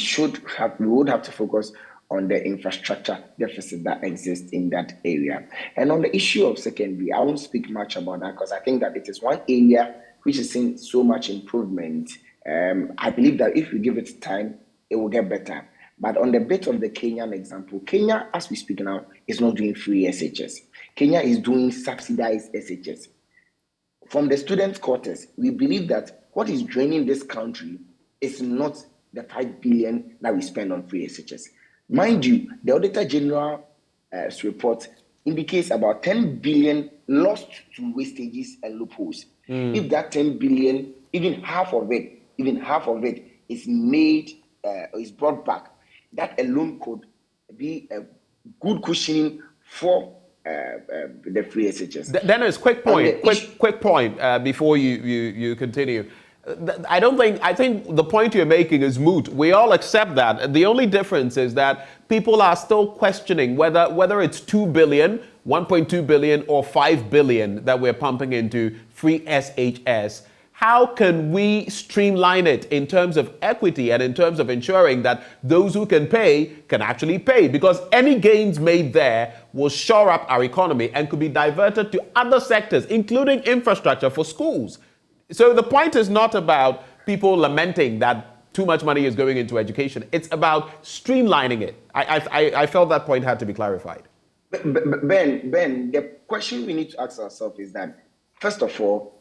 would have to focus on the infrastructure deficit that exists in that area. And on the issue of secondary, I won't speak much about that because I think that it is one area which is seeing so much improvement. I believe that if we give it time, it will get better. But on the bit of the Kenyan example, Kenya, as we speak now, is not doing free SHS. Kenya is doing subsidized SHS. From the student quarters, we believe that what is draining this country is not the 5 billion that we spend on free SHS. Mind you, the Auditor General's report indicates about 10 billion lost to wastages and loopholes. If that 10 billion, even half of it is made, is brought back, that alone could be a good cushioning for the free SHS. Dennis, quick point, quick point before you continue. I think the point you're making is moot. We all accept that. The only difference is that people are still questioning whether it's 2 billion, 1.2 billion, or 5 billion that we're pumping into free SHS. How can we streamline it in terms of equity and in terms of ensuring that those who can pay can actually pay? Because any gains made there will shore up our economy and could be diverted to other sectors, including infrastructure for schools. So the point is not about people lamenting that too much money is going into education. It's about streamlining it. I felt that point had to be clarified. Ben, the question we need to ask ourselves is that, first of all,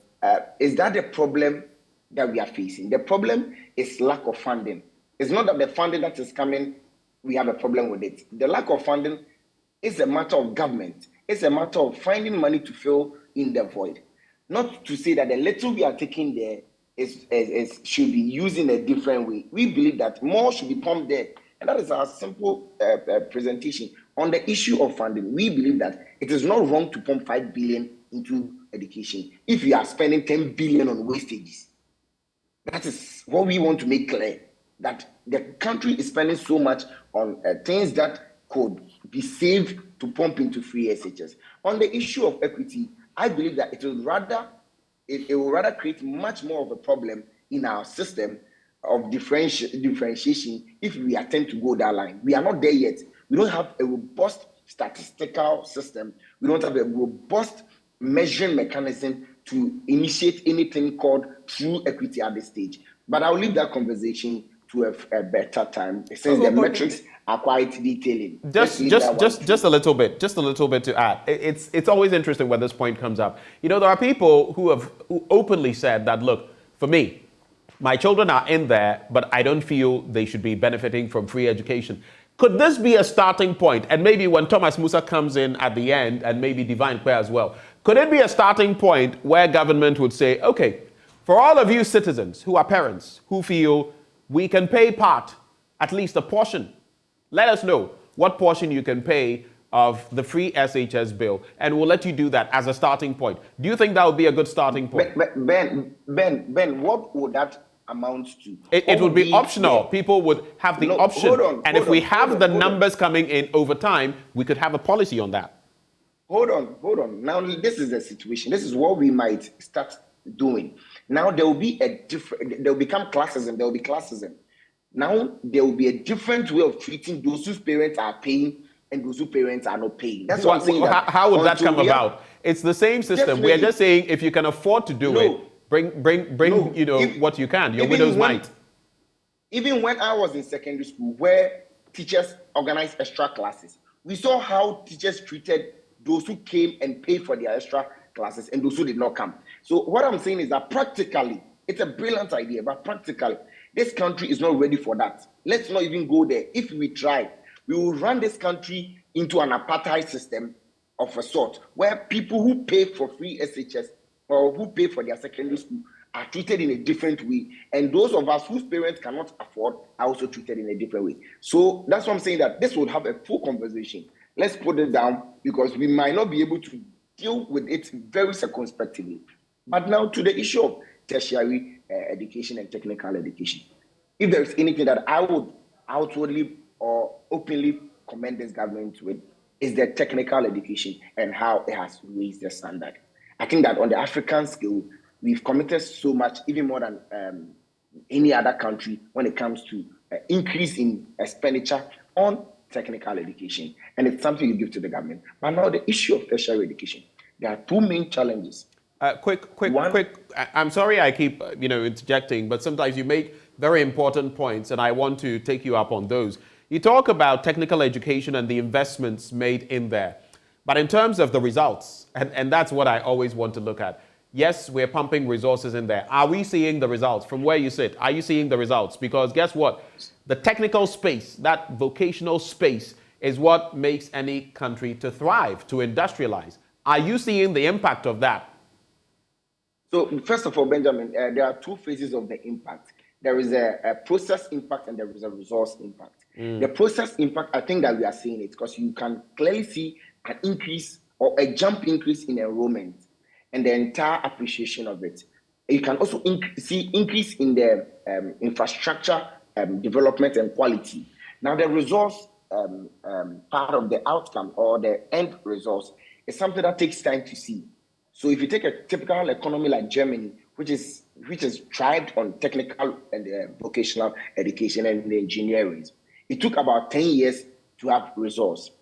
is that the problem that we are facing? The problem is lack of funding. It's not that the funding that is coming, we have a problem with it. The lack of funding is a matter of government. It's a matter of finding money to fill in the void. Not to say that the little we are taking there should be used in a different way. We believe that more should be pumped there. And that is our simple presentation. On the issue of funding, we believe that it is not wrong to pump 5 billion into education if we are spending 10 billion on wastages. That is what we want to make clear, that the country is spending so much on things that could be saved to pump into free SHS. On the issue of equity, I believe that it will rather create much more of a problem in our system of differentiation if we attempt to go that line. We are not there yet. We don't have a robust statistical system. We don't have a robust measuring mechanism to initiate anything called true equity at this stage. But I'll leave that conversation to a better time, since the metrics are quite detailing. Just a little bit to add. It's always interesting when this point comes up. You know, there are people who openly said that, look, for me, my children are in there, but I don't feel they should be benefiting from free education. Could this be a starting point? And maybe when Thomas Musa comes in at the end, and maybe Divine Quay as well, could it be a starting point where government would say, okay, for all of you citizens who are parents, who feel we can pay part, at least a portion, let us know what portion you can pay of the free SHS bill, and we'll let you do that as a starting point. Do you think that would be a good starting point? Ben, what would that amount to? It would be optional. People would have the option. And if we have the numbers coming in over time, we could have a policy on that. Hold on. Now, this is the situation. This is what we might start doing. Now, there will be there will become classism. There will be classism. Now, there will be a different way of treating those whose parents are paying and those whose parents are not paying. That's what I'm saying. How would that come about? It's the same system. Definitely. We are just saying if you can afford to do it, bring what you can. Your widows might. Even when I was in secondary school, where teachers organized extra classes, we saw how teachers treated those who came and paid for their extra classes and those who did not come. So what I'm saying is that practically, it's a brilliant idea, but practically, this country is not ready for that. Let's not even go there. If we try, we will run this country into an apartheid system of a sort, where people who pay for free SHS or who pay for their secondary school are treated in a different way. And those of us whose parents cannot afford are also treated in a different way. So that's why I'm saying that this would have a full conversation. Let's put it down, because we might not be able to deal with it very circumspectively. But now to the issue of tertiary education and technical education. If there is anything that I would outwardly or openly commend this government with, is the technical education and how it has raised the standard. I think that on the African scale, we've committed so much, even more than any other country, when it comes to increase in expenditure on technical education. And it's something you give to the government. But now the issue of tertiary education, there are two main challenges. Quick. I'm sorry I keep interjecting, but sometimes you make very important points, and I want to take you up on those. You talk about technical education and the investments made in there. But in terms of the results, and that's what I always want to look at. Yes, we're pumping resources in there. Are we seeing the results from where you sit? Are you seeing the results? Because guess what? The technical space, that vocational space, is what makes any country to thrive, to industrialize. Are you seeing the impact of that? So first of all, Benjamin, there are two phases of the impact. There is a process impact and there is a resource impact. The process impact, I think that we are seeing it because you can clearly see an increase or a jump increase in enrollment and the entire appreciation of it. You can also see increase in the infrastructure development and quality. Now, the resource part of the outcome or the end resource is something that takes time to see. So if you take a typical economy like Germany, which is thrived on technical and vocational education and engineering, it took about 10 years to have resource.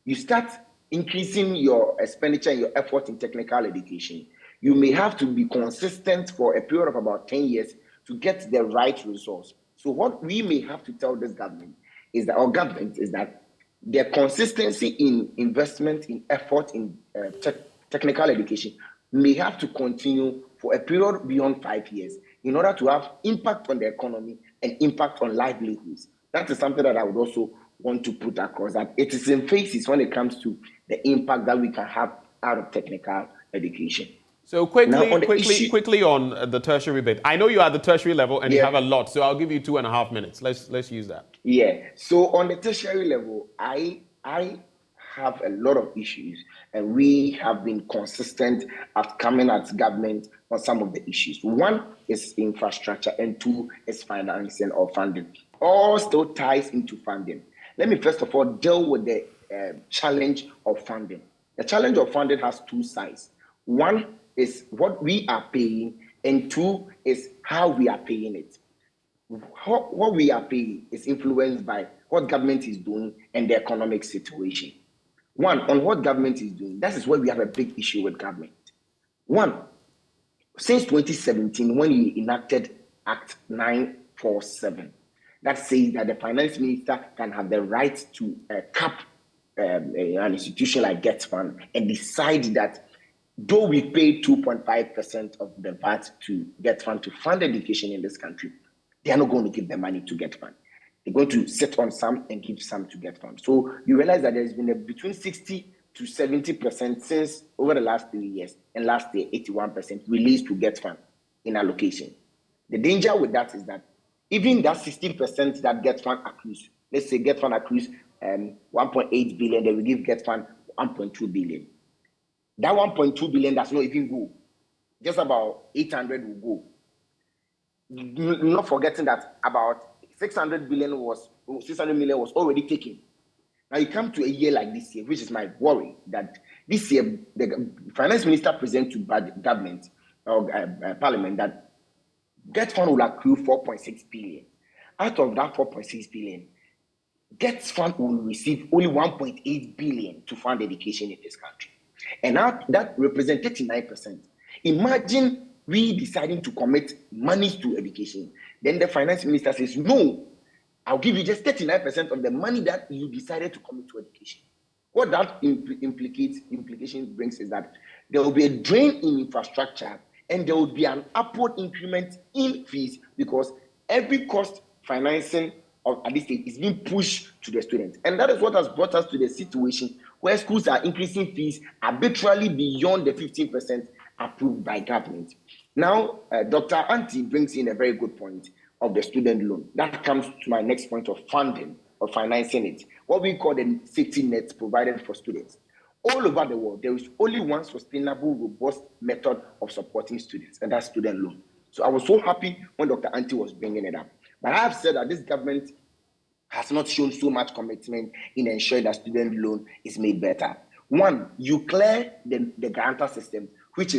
You start increasing your expenditure and your effort in technical education. You may have to be consistent for a period of about 10 years to get the right resource. So what we may have to tell this government is that, our government is that their consistency in investment, in effort, in technical education may have to continue for a period beyond 5 years in order to have impact on the economy and impact on livelihoods. That is something that I would also want to put across, that it is in phases when it comes to the impact that we can have out of technical education. So quickly on the tertiary bit. I know you're at the tertiary level and you have a lot, so I'll give you 2.5 minutes. Let's use that. Yeah. So on the tertiary level, I have a lot of issues, and we have been consistent at coming at government on some of the issues. One is infrastructure, and two is financing or funding. All still ties into funding. Let me first of all deal with the challenge of funding. The challenge of funding has two sides. One is what we are paying, and two is how we are paying it. What we are paying is influenced by what government is doing and the economic situation. One, on what government is doing, that is where we have a big issue with government. One, since 2017, when we enacted Act 947, that says that the finance minister can have the right to cap an institution like gov't and decide that though we pay 2.5% of the VAT to gov't to fund education in this country, they are not going to give the money to gov't. They're going to sit on some and give some to gov't. So you realize that there's been between 60 to 70% since over the last 3 years, and last year 81% released to gov't in allocation. The danger with that is that even that 60% that gov't accrues, let's say gov't accrues 1.8 billion, they will give gov't 1.2 billion. That 1.2 billion does not even go. Just about 800 will go. Not forgetting that about 600 million was already taken. Now you come to a year like this year, which is my worry, that this year the finance minister present to government or parliament that gov't will accrue 4.6 billion. Out of that 4.6 billion, gov't will receive only 1.8 billion to fund education in this country. And that represents 39%. Imagine we deciding to commit money to education. Then the finance minister says, no, I'll give you just 39% of the money that you decided to commit to education. What that implication brings is that there will be a drain in infrastructure and there will be an upward increment in fees because every cost financing at this stage is being pushed to the students. And that is what has brought us to the situation where schools are increasing fees arbitrarily beyond the 15% approved by government. Now, Dr. Anti brings in a very good point of the student loan. That comes to my next point of funding or financing it. What we call the safety nets provided for students. All over the world, there is only one sustainable, robust method of supporting students, and that's student loan. So I was so happy when Dr. Anti was bringing it up. But I have said that this government has not shown so much commitment in ensuring that student loan is made better. One, you clear the grantor system, which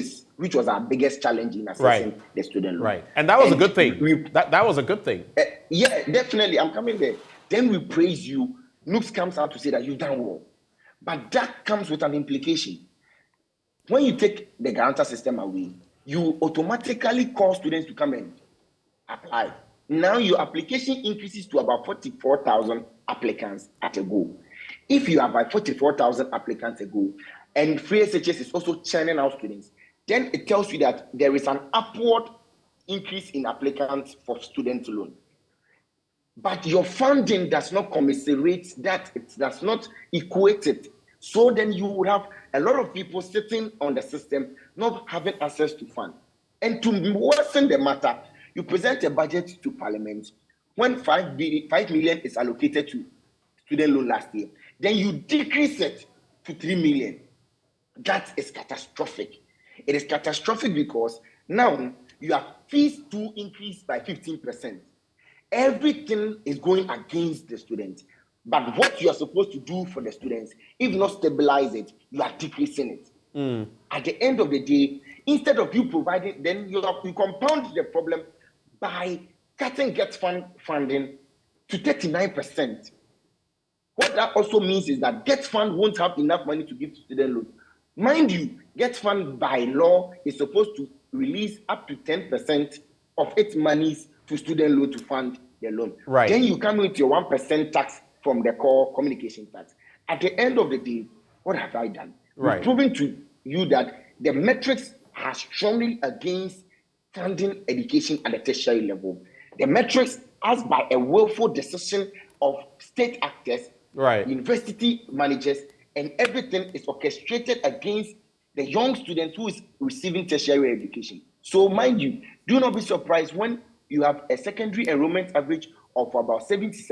was our biggest challenge in assessing the student loan. Right, and that was a good thing. That was a good thing. Yeah, definitely. I'm coming there. Then we praise you. Nooks comes out to say that you've done well. But that comes with an implication. When you take the grantor system away, you automatically call students to come and apply. Now your application increases to about 44,000 applicants at a go. If you have about 44,000 applicants a go, and Free SHS is also churning out students, then it tells you that there is an upward increase in applicants for student loan. But your funding does not commiserate that, it does not equate it. So then you would have a lot of people sitting on the system not having access to funds. And to worsen the matter, you present a budget to Parliament when 5 million is allocated to student loan last year. Then you decrease it to 3 million. That is catastrophic. It is catastrophic because now your fees do increase by 15%. Everything is going against the students. But what you are supposed to do for the students, if not stabilize it, you are decreasing it. At the end of the day, instead of you providing, then you compound the problem by cutting funding to 39%. What that also means is that GET Fund won't have enough money to give to student loans. Mind you, GET Fund by law is supposed to release up to 10% of its monies to student loan to fund the loan. Right. Then you come with your 1% tax from the core communication tax. At the end of the day, what have I done? Right. We've proven to you that the metrics are strongly against funding education at the tertiary level. The metrics, as by a willful decision of state actors, right, university managers, and everything is orchestrated against the young student who is receiving tertiary education. So mind you, do not be surprised when you have a secondary enrollment average of about 77%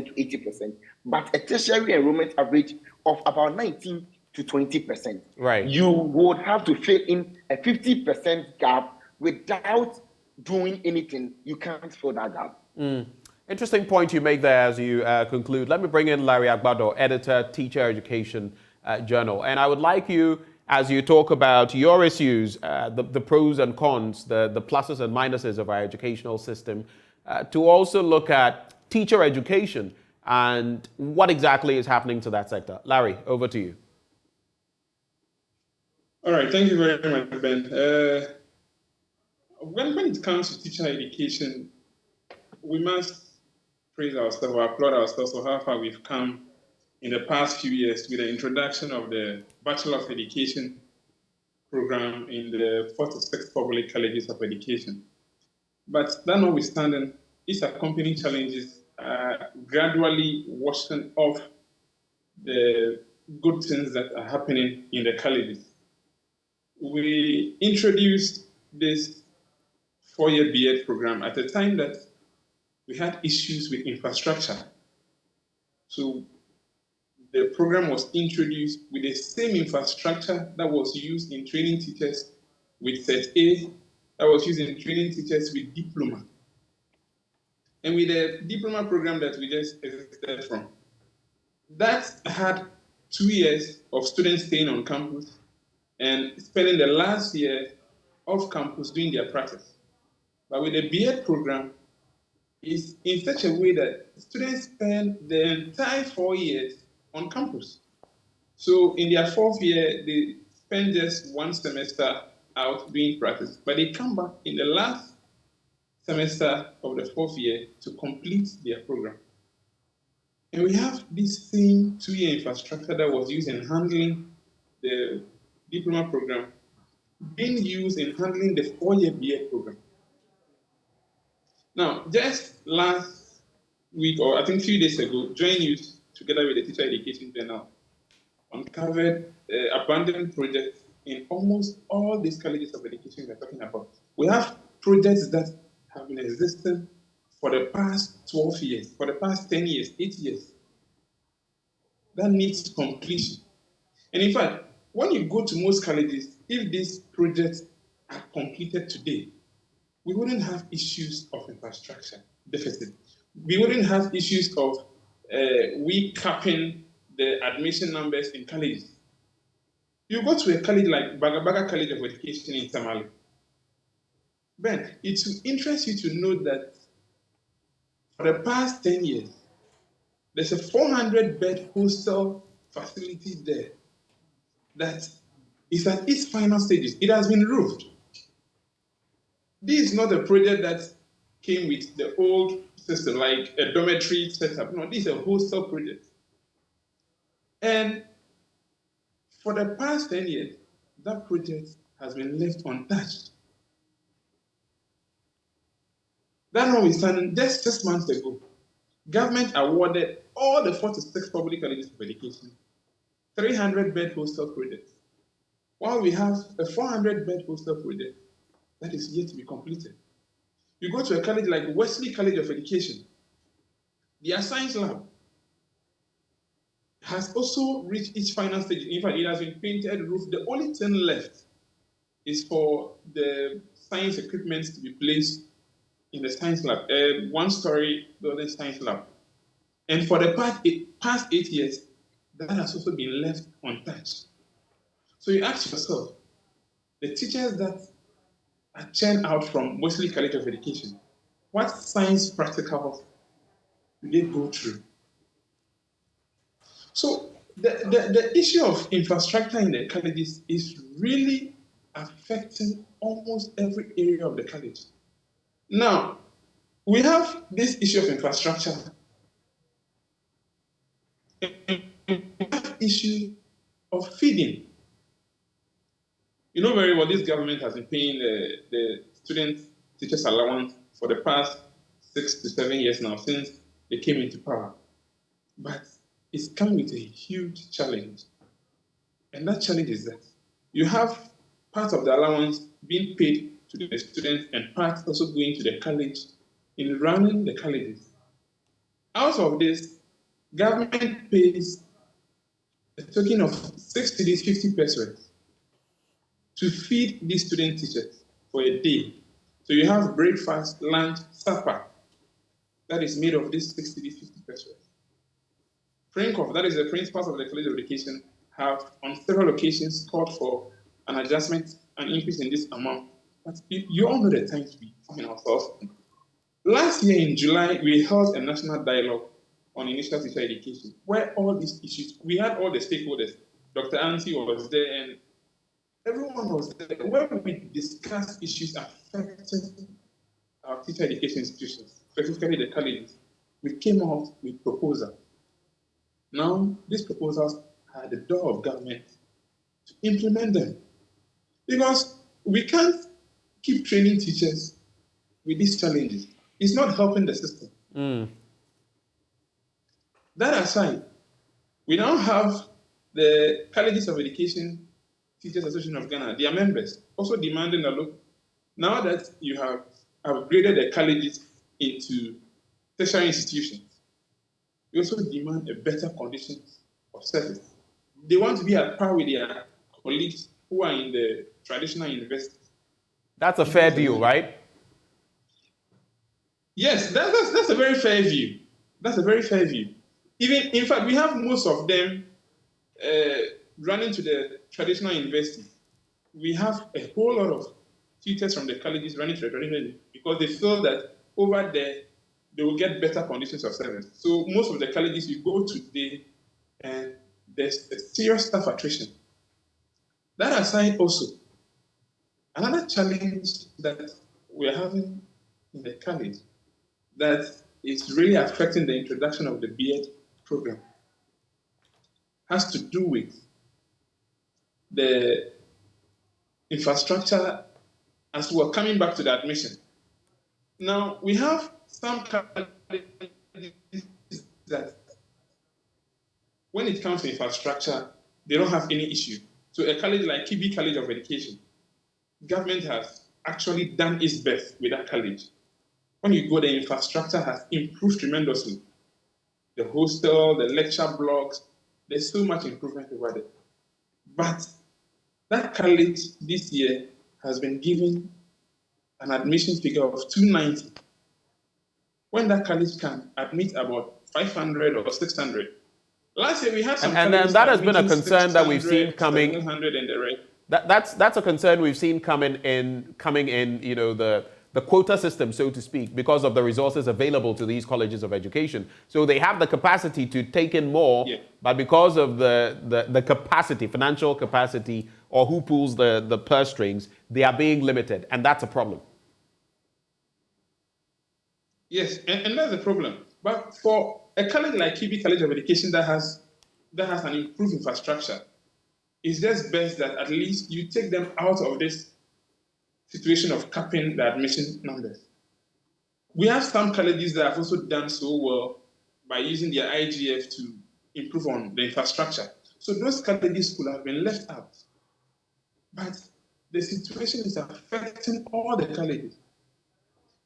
to 80%, but a tertiary enrollment average of about 19 to 20%. Right. You would have to fill in a 50% gap without doing anything. You can't fill that gap. Interesting point you make there as you conclude. Let me bring in Larry Agbado, editor, Teacher Education Journal. And I would like you, as you talk about your issues, the pros and cons, the pluses and minuses of our educational system, to also look at teacher education and what exactly is happening to that sector. Larry, over to you. All right, thank you very much, Ben. When it comes to teacher education, we must praise ourselves or applaud ourselves for how far we've come in the past few years with the introduction of the Bachelor of Education program in the 46 public colleges of education. But that notwithstanding, its accompanying challenges are gradually washing off the good things that are happening in the colleges. We introduced this 4-year B.Ed program at a time that we had issues with infrastructure. So the program was introduced with the same infrastructure that was used in training teachers with Set A, that was used in training teachers with diploma. And with the diploma program that we just exited from, that had 2 years of students staying on campus and spending the last year off campus doing their practice. But with the B.Ed program, it's in such a way that students spend the entire 4 years on campus. So in their 4th year, they spend just 1 semester out doing practice, but they come back in the last semester of the 4th year to complete their program. And we have this same 2-year infrastructure that was used in handling the diploma program being used in handling the 4-year B.Ed program. Now, just last week, or I think a few days ago, JoyNews, together with the Teacher Education Journal, uncovered abandoned projects in almost all these colleges of education we're talking about. We have projects that have been existing for the past 12 years, for the past 10 years, 8 years. That needs completion. And in fact, when you go to most colleges, if these projects are completed today, we wouldn't have issues of infrastructure deficit. We wouldn't have issues of we capping the admission numbers in colleges. You go to a college like Bagabaga College of Education in Tamale. Ben, it will interest you to know that for the past 10 years, there's a 400-bed hostel facility there that is at its final stages. It has been roofed. This is not a project that came with the old system, like a dormitory setup. No, this is a hostel project. And for the past 10 years, that project has been left untouched. That notwithstanding, just 6 months ago, government awarded all the 46 public colleges of education 300-bed hostel projects, while we have a 400-bed hostel project that is yet to be completed. You go to a college like Wesley College of Education, their science lab has also reached its final stage. In fact, it has been painted roof. The only thing left is for the science equipment to be placed in the science lab, one-story building science lab. And for the past 8 years, that has also been left untouched. So you ask yourself, the teachers that are churned out from Wesley College of Education, what science practicals do they go through? So the issue of infrastructure in the colleges is really affecting almost every area of the college. Now, we have this issue of infrastructure. We have issue of feeding. You know very well this government has been paying the student teachers allowance for the past 6 to 7 years now since they came into power. But it's come with a huge challenge. And that challenge is that you have part of the allowance being paid to the students and part also going to the college in running the colleges. Out of this, government pays a token of 6 cedis 50 pesos to feed these student teachers for a day. So you have breakfast, lunch, supper that is made of this 6 cedis 50 pesos. Prinkov, that is the principals of the College of Education, have on several occasions called for an adjustment, an increase in this amount. But you all know the times we find ourselves in. Last year in July, we held a national dialogue on initial teacher education, where all these issues, we had all the stakeholders. Dr. Ansi was there, and everyone was there, where we discussed issues affecting our teacher education institutions, specifically the colleges. We came out with proposals. Now, these proposals are at the door of government to implement them. Because we can't keep training teachers with these challenges. It's not helping the system. That aside, we now have the Colleges of Education Teachers Association of Ghana, their members, also demanding that, look, now that you have upgraded the colleges into tertiary institutions, we also demand a better conditions of service. They want to be at par with their colleagues who are in the traditional universities. That's a fair deal, right? Yes, that's a very fair view. That's a very fair view. Even, in fact, we have most of them running to the traditional universities. We have a whole lot of tutors from the colleges running to the traditional because they feel that over there, they will get better conditions of service. So most of the colleges you go to today, and there's a serious staff attrition. That aside also, another challenge that we're having in the college that is really affecting the introduction of the BEd program has to do with the infrastructure as we're coming back to the admission. Now, we have some colleges that when it comes to infrastructure, they don't have any issue. So a college like Kibi College of Education, government has actually done its best with that college. When you go, the infrastructure has improved tremendously. The hostel, the lecture blocks, there's so much improvement over there. But that college this year has been given an admission figure of 290. When that college can admit about 500 or 600. Last year we had some and then that has been a concern that we've seen 700 and the rest. That's a concern we've seen coming in, you know, the quota system, so to speak, because of the resources available to these colleges of education. So they have the capacity to take in more, but because of the capacity, financial capacity, or who pulls the purse strings, they are being limited, and that's a problem. Yes, and that's the problem. But for a college like Kibi College of Education that has an improved infrastructure, it's just best that at least you take them out of this situation of capping the admission numbers. We have some colleges that have also done so well by using their IGF to improve on the infrastructure. So those colleges could have been left out. But the situation is affecting all the colleges.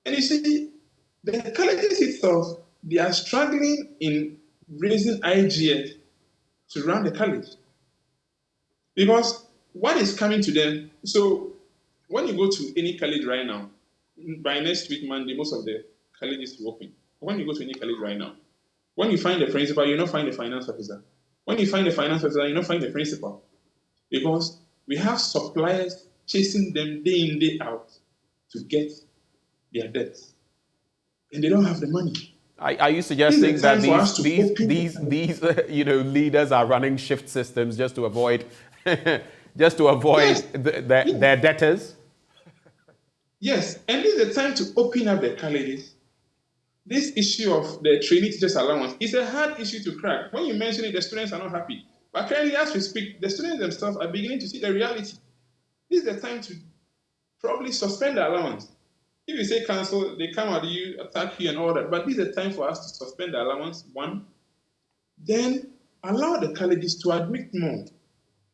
And you see, the colleges itself, they are struggling in raising IGF to run the college. Because what is coming to them, so when you go to any college right now, by next week, Monday, most of the colleges will open. When you go to any college right now, when you find the principal, you don't find the finance officer. When you find the finance officer, you don't find the principal. Because we have suppliers chasing them day in, day out to get their debts. And they don't have the money. Are you suggesting that these leaders are running shift systems just to avoid Yes. their debtors? Yes, and this is the time to open up the colleges. This issue of the trainee teachers allowance is a hard issue to crack. When you mention it, the students are not happy. But currently, as we speak, the students themselves are beginning to see the reality. This is the time to probably suspend the allowance. If you say cancel, they come at you, attack you and all that. But this is the time for us to suspend the allowance, one. Then allow the colleges to admit more.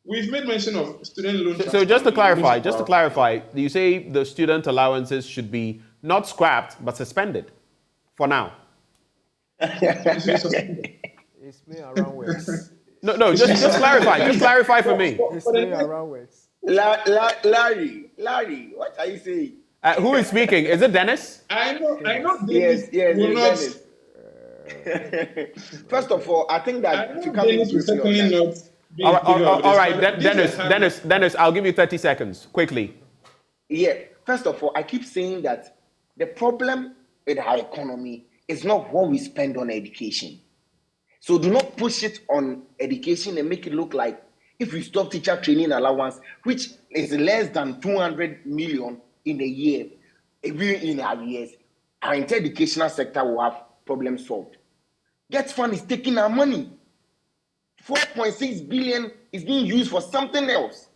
We've made mention of student loan. So just to clarify, you say the student allowances should be not scrapped, but suspended for now. It's playing around words. No, just clarify. Just clarify for me. It's playing around words. Larry, what are you saying? Who is speaking? Is it Dennis? I know. Yes, Dennis. First of all, I think that to come Dennis will certainly not. All right, Dennis, I'll give you 30 seconds, quickly. Yeah, first of all, I keep saying that the problem with our economy is not what we spend on education. So do not push it on education and make it look like if we stop teacher training allowance, which is less than 200 million in a year, in our years, our entire educational sector will have problems solved. Get Fund is taking our money. 4.6 billion is being used for something else.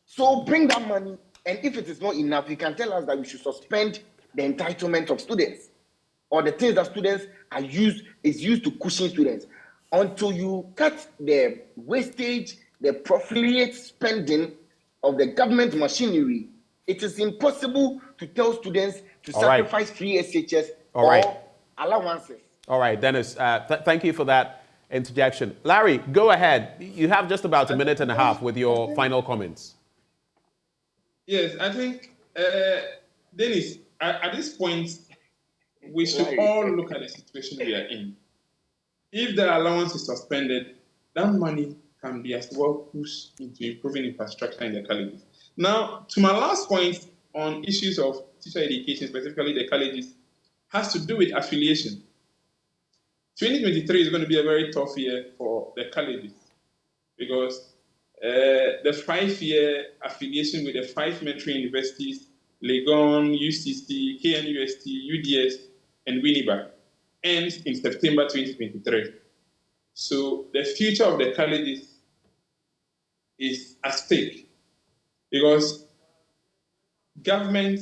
So bring that money, and if it is not enough, you can tell us that we should suspend the entitlement of students or the things that students is used to cushion students until you cut the wastage, the profligate spending of the government machinery. It is impossible to tell students to sacrifice free SHS or allowances. All right, Dennis, thank you for that interjection. Larry, go ahead. You have just about a minute and a half with your final comments. Yes, I think, Dennis, at this point, we should all look at the situation we are in. If the allowance is suspended, that money can be as well pushed into improving infrastructure in the colleges. Now, to my last point on issues of teacher education, specifically the colleges, has to do with affiliation. 2023 is going to be a very tough year for the colleges because the 5-year affiliation with the 5 metro universities, Legon, UCC, KNUST, UDS, and Winneba, ends in September 2023. So the future of the colleges is at stake because government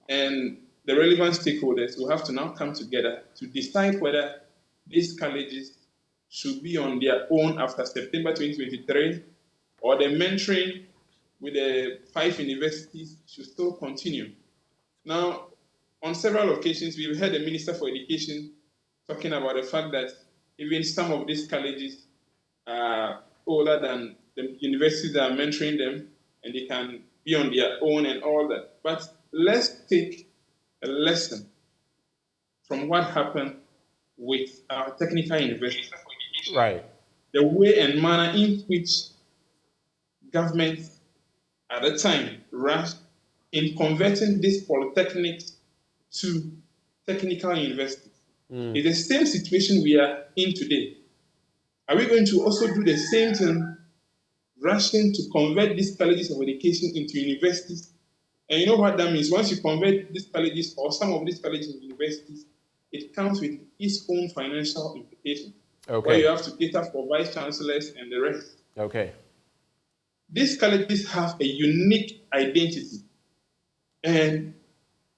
and the relevant stakeholders will have to now come together to decide whether these colleges should be on their own after September 2023 or the mentoring with the 5 universities should still continue. Now, on several occasions, we've heard the Minister for Education talking about the fact that even some of these colleges are older than the universities that are mentoring them and they can be on their own and all that. But let's take a lesson from what happened with our technical universities. Right. The way and manner in which government at the time rushed in converting these polytechnics to technical universities. It's the same situation we are in today. Are we going to also do the same thing, rushing to convert these colleges of education into universities? And you know what that means? Once you convert these colleges or some of these colleges into universities, it comes with its own financial implications. Okay. Where you have to cater for vice chancellors and the rest. Okay. These colleges have a unique identity. And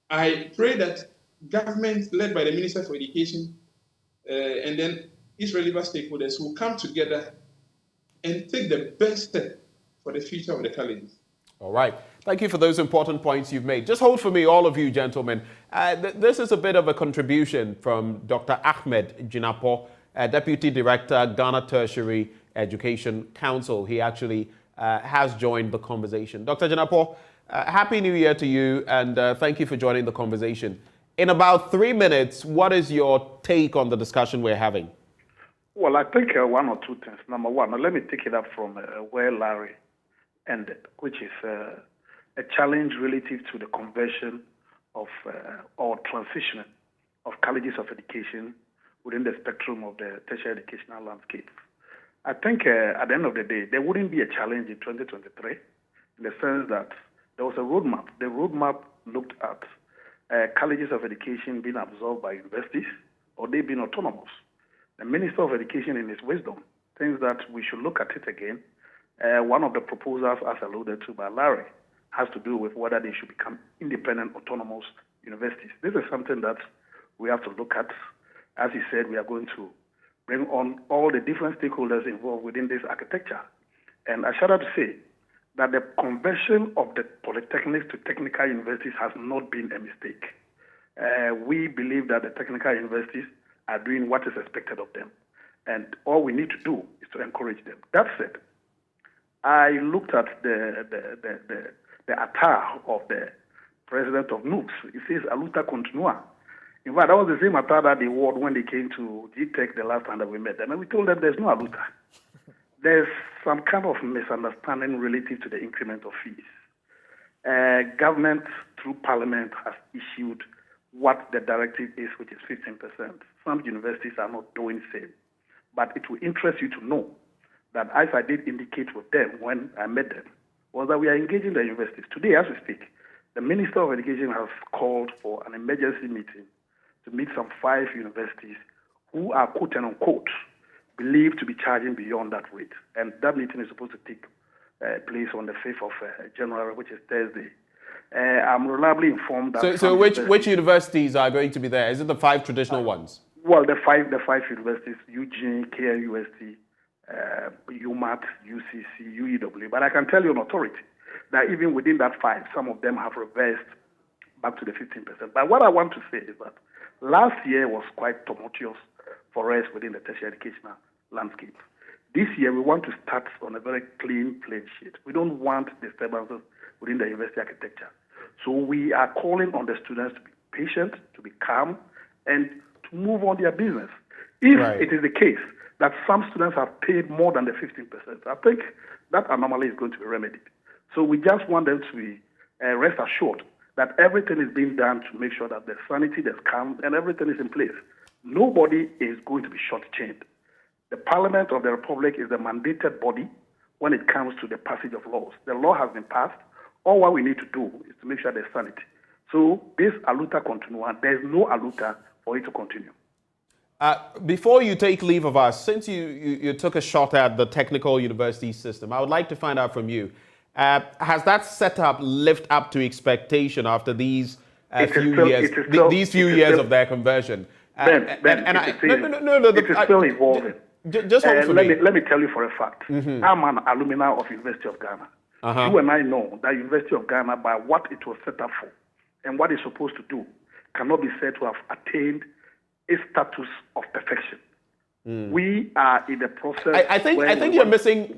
I pray that government, led by the Minister for Education, and then its relevant stakeholders will come together and take the best step for the future of the colleges. All right. Thank you for those important points you've made. Just hold for me, all of you gentlemen. This is a bit of a contribution from Dr. Ahmed Jinapo, Deputy Director, Ghana Tertiary Education Council. He actually has joined the conversation. Dr. Janapo, Happy New Year to you, and thank you for joining the conversation. In about 3 minutes, what is your take on the discussion we're having? Well, I think one or two things. Number one, let me take it up from where Larry ended, which is a challenge relative to the conversion of or transitioning of colleges of education within the spectrum of the tertiary educational landscape. I think at the end of the day, there wouldn't be a challenge in 2023 in the sense that there was a roadmap. The roadmap looked at colleges of education being absorbed by universities or they being autonomous. The Minister of Education, in his wisdom, thinks that we should look at it again. One of the proposals, as alluded to by Larry, has to do with whether they should become independent, autonomous universities. This is something that we have to look at. As he said, we are going to bring on all the different stakeholders involved within this architecture. And I should have to say that the conversion of the polytechnics to technical universities has not been a mistake. We believe that the technical universities are doing what is expected of them. And all we need to do is to encourage them. That said, I looked at the attire of the president of NUPS. It says, Aluta Continua. In fact, that was the same attire that they wore when they came to GTech the last time that we met them. And we told them there's no Aluta. There's some kind of misunderstanding relative to the increment of fees. Government, through Parliament, has issued what the directive is, which is 15%. Some universities are not doing the same. But it will interest you to know that, as I did indicate with them when I met them, was that we are engaging the universities. Today, as we speak, the Minister of Education has called for an emergency meeting to meet some 5 universities who are, quote and unquote, believed to be charging beyond that rate. And that meeting is supposed to take place on the 5th of January, which is Thursday. I'm reliably informed that... So which universities are going to be there? Is it the 5 traditional ones? Well, the five universities, Eugene, KUST, UMAT, UCC, UEW. But I can tell you on authority that even within that 5, some of them have reversed back to the 15%. But what I want to say is that last year was quite tumultuous for us within the tertiary educational landscape. This year, we want to start on a very clean sheet. We don't want disturbances within the university architecture. So we are calling on the students to be patient, to be calm, and to move on their business. If it is the case that some students have paid more than the 15%, I think that anomaly is going to be remedied. So we just want them to be rest assured that everything is being done to make sure that there's sanity, there's calm, and everything is in place. Nobody is going to be shortchanged. The Parliament of the Republic is the mandated body when it comes to the passage of laws. The law has been passed. All what we need to do is to make sure there's sanity. So this aluta continua, there's no aluta for it to continue. Before you take leave of us, since you took a shot at the technical university system, I would like to find out from you, has that setup lived up to expectation after these few years of their conversion? It is still evolving. Just hold for me. Let me tell you for a fact. I'm an alumni of University of Ghana. You and I know that University of Ghana, by what it was set up for and what it's supposed to do, cannot be said to have attained a status of perfection. We are in the process. I think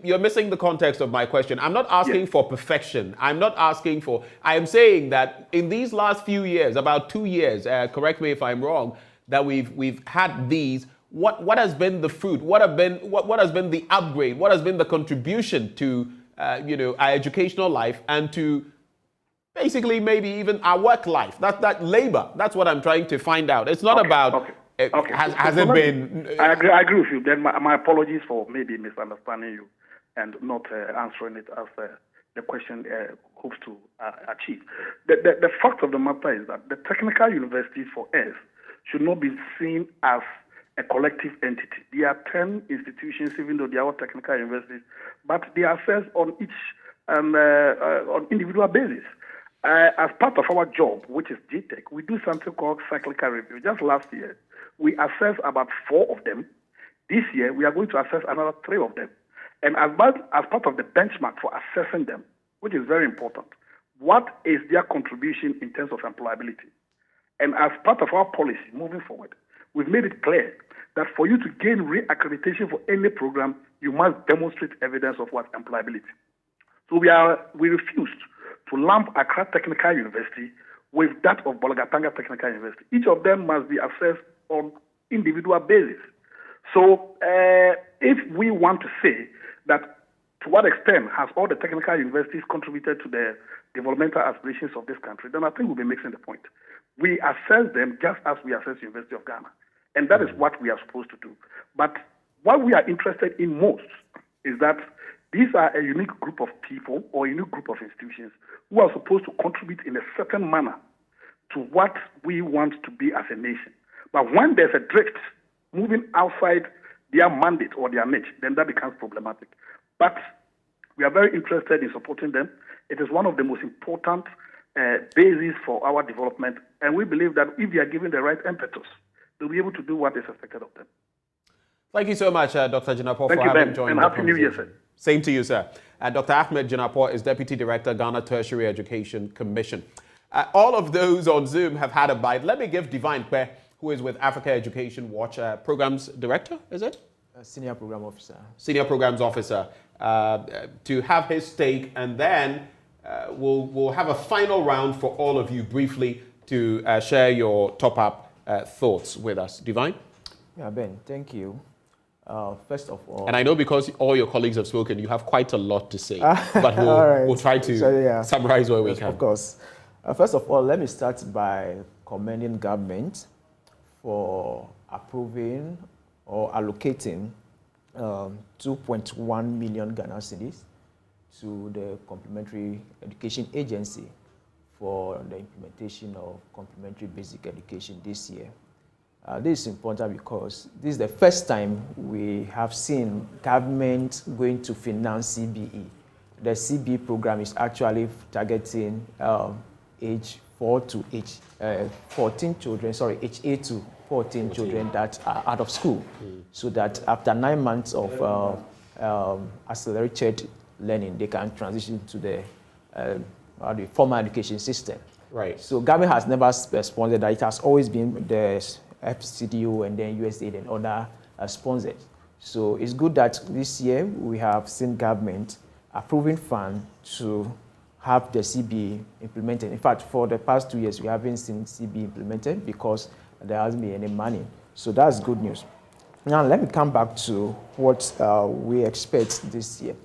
you're missing the context of my question. I'm not asking for perfection. I'm not asking for. I am saying that in these last few years, about 2 years, correct me if I'm wrong, that we've had these. What has been the fruit? What has been the upgrade? What has been the contribution to our educational life and to basically maybe even our work life? That labor. That's what I'm trying to find out. It's not about. Has it been? I agree with you. Then my apologies for maybe misunderstanding you and not answering it as the question hopes to achieve. The fact of the matter is that the technical university for us should not be seen as a collective entity. There are 10 institutions, even though they are all technical universities, but they are assessed on each on individual basis. As part of our job, which is GTech, we do something called cyclical review. Just last year, we assessed about 4 of them. This year, we are going to assess another 3 of them. And as part of the benchmark for assessing them, which is very important, what is their contribution in terms of employability? And as part of our policy moving forward, we've made it clear that for you to gain reaccreditation for any program, you must demonstrate evidence of what employability. So we refused to lump Accra Technical University with that of Bolgatanga Technical University. Each of them must be assessed on individual basis. So if we want to say that to what extent has all the technical universities contributed to the developmental aspirations of this country, then I think we'll be mixing the point. We assess them just as we assess the University of Ghana. And that is what we are supposed to do. But what we are interested in most is that these are a unique group of people or a unique group of institutions who are supposed to contribute in a certain manner to what we want to be as a nation. But when there's a drift moving outside their mandate or their niche, then that becomes problematic. But we are very interested in supporting them. It is one of the most important bases for our development, and we believe that if they are given the right impetus, they'll be able to do what is expected of them. Thank you so much, Dr. Jinapor, Thank for you, having Ben, joined and the Happy New Year, sir. Same to you, sir. Dr. Ahmed Jinapor is Deputy Director, Ghana Tertiary Education Commission. All of those on Zoom have had a bite. Let me give Divine Kwe, who is with Africa Education Watch, Programs Director, is it? Senior Program Officer. Senior Programs Officer, to have his take, and then we'll have a final round for all of you briefly to share your top-up thoughts with us. Divine? Yeah, Ben, thank you. First of all... And I know because all your colleagues have spoken, you have quite a lot to say, but we'll try to summarize what we can. Of course. First of all, let me start by commending government for approving or allocating 2.1 million Ghana cedis to the Complementary Education Agency for the implementation of complementary basic education this year. This is important because this is the first time we have seen government going to finance CBE. The CBE program is actually targeting age 4 to age 14 children, age 8 to 14 children that are out of school, so that after 9 months of accelerated learning, they can transition to the formal education system. Right. So government has never sponsored that. It has always been the FCDO and then USAID and other sponsors. So it's good that this year we have seen government approving funds to have the CBE implemented. In fact, for the past 2 years, we haven't seen CBE implemented because there hasn't been any money. So that's good news. Now, let me come back to what we expect this year.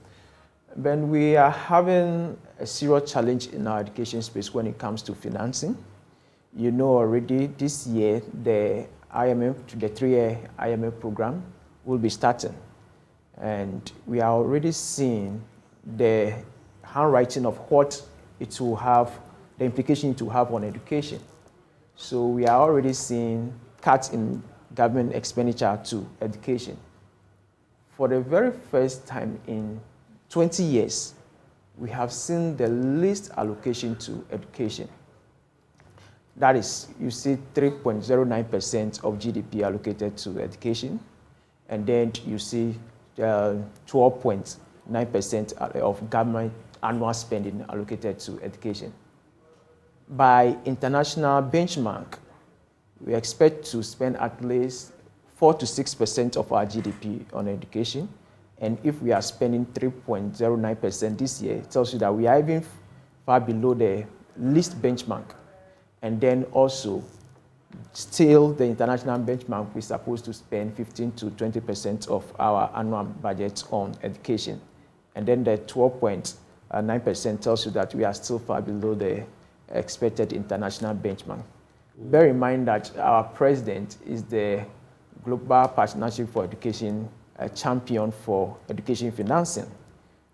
When we are having a serious challenge in our education space when it comes to financing, you know already this year, the IMF, the 3-year IMF program will be starting. And we are already seeing the handwriting of what it will have, the implication it will have on education. So we are already seeing cuts in government expenditure to education. For the very first time in 20 years, we have seen the least allocation to education. That is, you see 3.09% of GDP allocated to education, and then you see 12.9% of government annual spending allocated to education. By international benchmark, we expect to spend at least 4 to 6% of our GDP on education. And if we are spending 3.09% this year, it tells you that we are even far below the least benchmark. And then also, still the international benchmark, we're supposed to spend 15 to 20% of our annual budget on education. And then the 12.9% tells you that we are still far below the expected international benchmark. Bear in mind that our president is the Global Partnership for Education champion for education financing,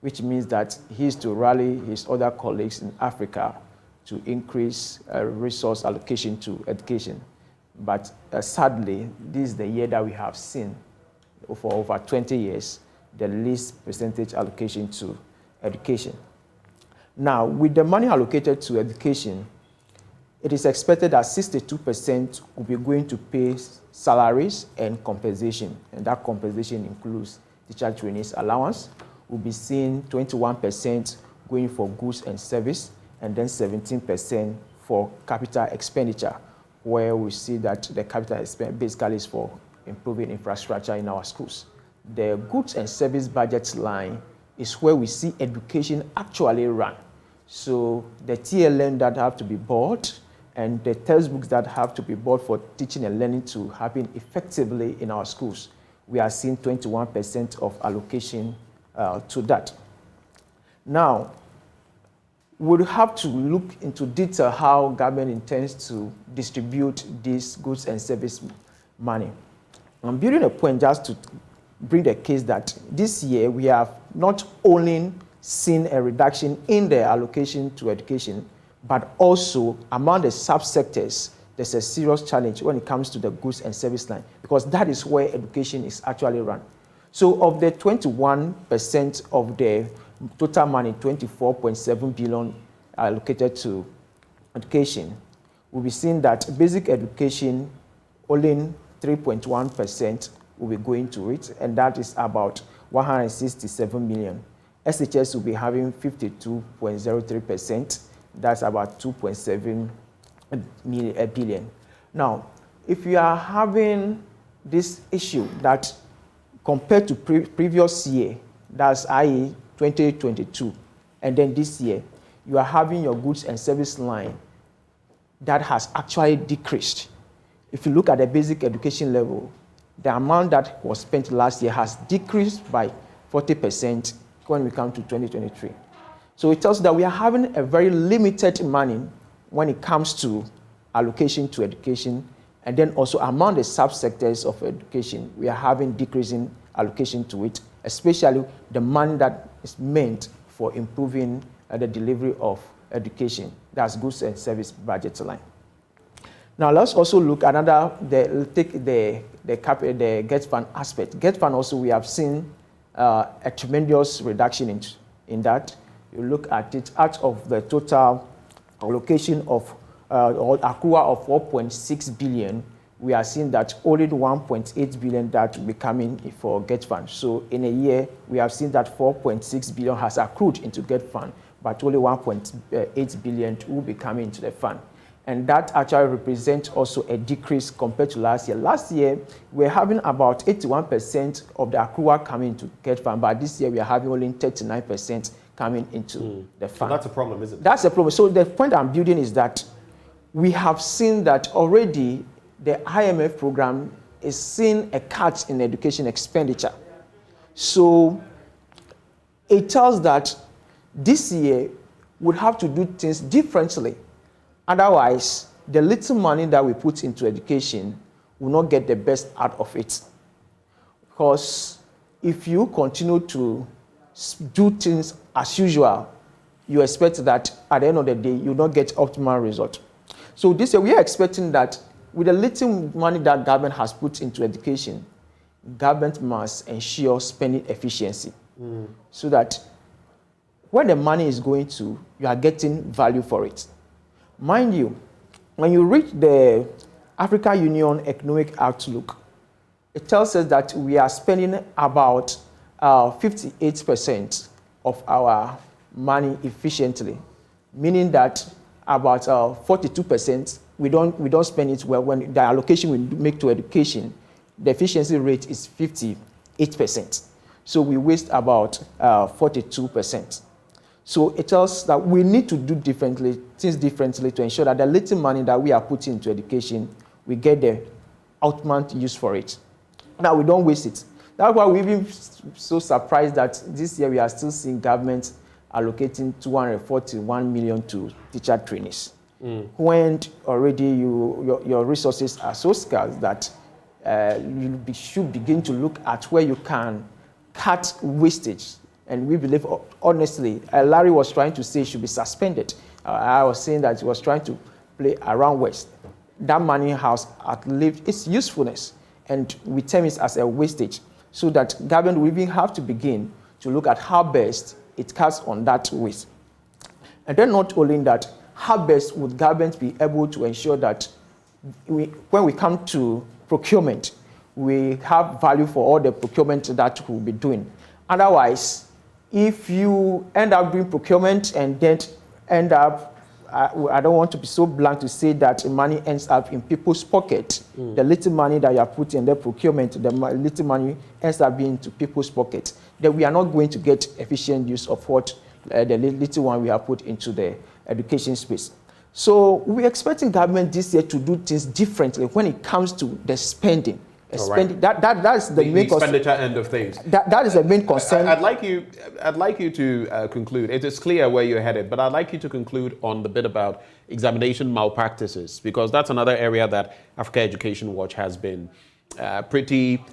which means that he is to rally his other colleagues in Africa to increase resource allocation to education. But sadly, this is the year that we have seen for over 20 years, the least percentage allocation to education. Now, with the money allocated to education, it is expected that 62% will be going to pay salaries and compensation, and that compensation includes teacher trainees allowance. We'll be seeing 21% going for goods and service, and then 17% for capital expenditure, where we see that the capital expenditure basically is for improving infrastructure in our schools. the goods and service budget line is where we see education actually run. So the TLN that have to be bought and the textbooks that have to be bought for teaching and learning to happen effectively in our schools, we are seeing 21% of allocation to that. Now, we'll have to look into detail how government intends to distribute these goods and service money. I'm building a point just to bring the case that this year we have not only seen a reduction in the allocation to education, but also among the subsectors, there's a serious challenge when it comes to the goods and service line, because that is where education is actually run. So of the 21% of the total money, 24.7 billion allocated to education, we'll be seeing that basic education, only 3.1% will be going to it, and that is about 167 million. SHS will be having 52.03%, that's about 2.7 billion. Now, if you are having this issue that compared to previous year, that's i.e. 2022, and then this year, you are having your goods and service line that has actually decreased. If you look at the basic education level, the amount that was spent last year has decreased by 40% when we come to 2023. So it tells us that we are having a very limited money when it comes to allocation to education, and then also among the subsectors of education, we are having decreasing allocation to it, especially the money that is meant for improving the delivery of education. That's goods and service budget line. Now let's also look at the gov't fund aspect. Gov't fund also, we have seen a tremendous reduction in that. You look at it, out of the total allocation of or accrual of 4.6 billion, we are seeing that only 1.8 billion that will be coming for gov't fund. So in a year, we have seen that 4.6 billion has accrued into gov't fund, but only 1.8 billion will be coming into the fund. And that actually represents also a decrease compared to last year. Last year, we were having about 81% of the accrual coming into gov't fund, but this year we are having only 39% coming into the fund. So that's a problem, isn't it? That's a problem. So the point I'm building is that we have seen that already the IMF program is seeing a cut in education expenditure. So it tells that this year we'll have to do things differently. Otherwise, the little money that we put into education will not get the best out of it. Because if you continue to do things as usual, you expect that at the end of the day, you don't get optimal result. So this year, we are expecting that with the little money that government has put into education, government must ensure spending efficiency so that when the money is going to, you are getting value for it. Mind you, when you read the African Union Economic Outlook, it tells us that we are spending about 58% of our money efficiently, meaning that about 42% we don't spend it well. When the allocation we make to education, the efficiency rate is 58%. So we waste about 42%. So it tells us that we need to do things differently to ensure that the little money that we are putting into education, we get the ultimate use for it. Now we don't waste it. That's why we've been so surprised that this year we are still seeing government allocating 241 million to teacher trainees. When already your resources are so scarce that you should begin to look at where you can cut wastage. And we believe, honestly, Larry was trying to say it should be suspended. I was saying that he was trying to play around West. That money has outlived its usefulness, and we term it as a wastage, so that government will even have to begin to look at how best it cuts on that waste. And then not only that, how best would government be able to ensure that when we come to procurement, we have value for all the procurement that we'll be doing. Otherwise, if you end up doing procurement and then end up I don't want to be so blunt to say that money ends up in people's pocket. The little money that you are putting in the procurement, the little money ends up being to people's pocket. That we are not going to get efficient use of what the little one we have put into the education space. So we're expecting government this year to do things differently when it comes to the spending. Spending, that's the main expenditure end of things. That is the main concern. I'd like you to conclude. It is clear where you're headed, but I'd like you to conclude on the bit about examination malpractices, because that's another area that Africa Education Watch has been pretty.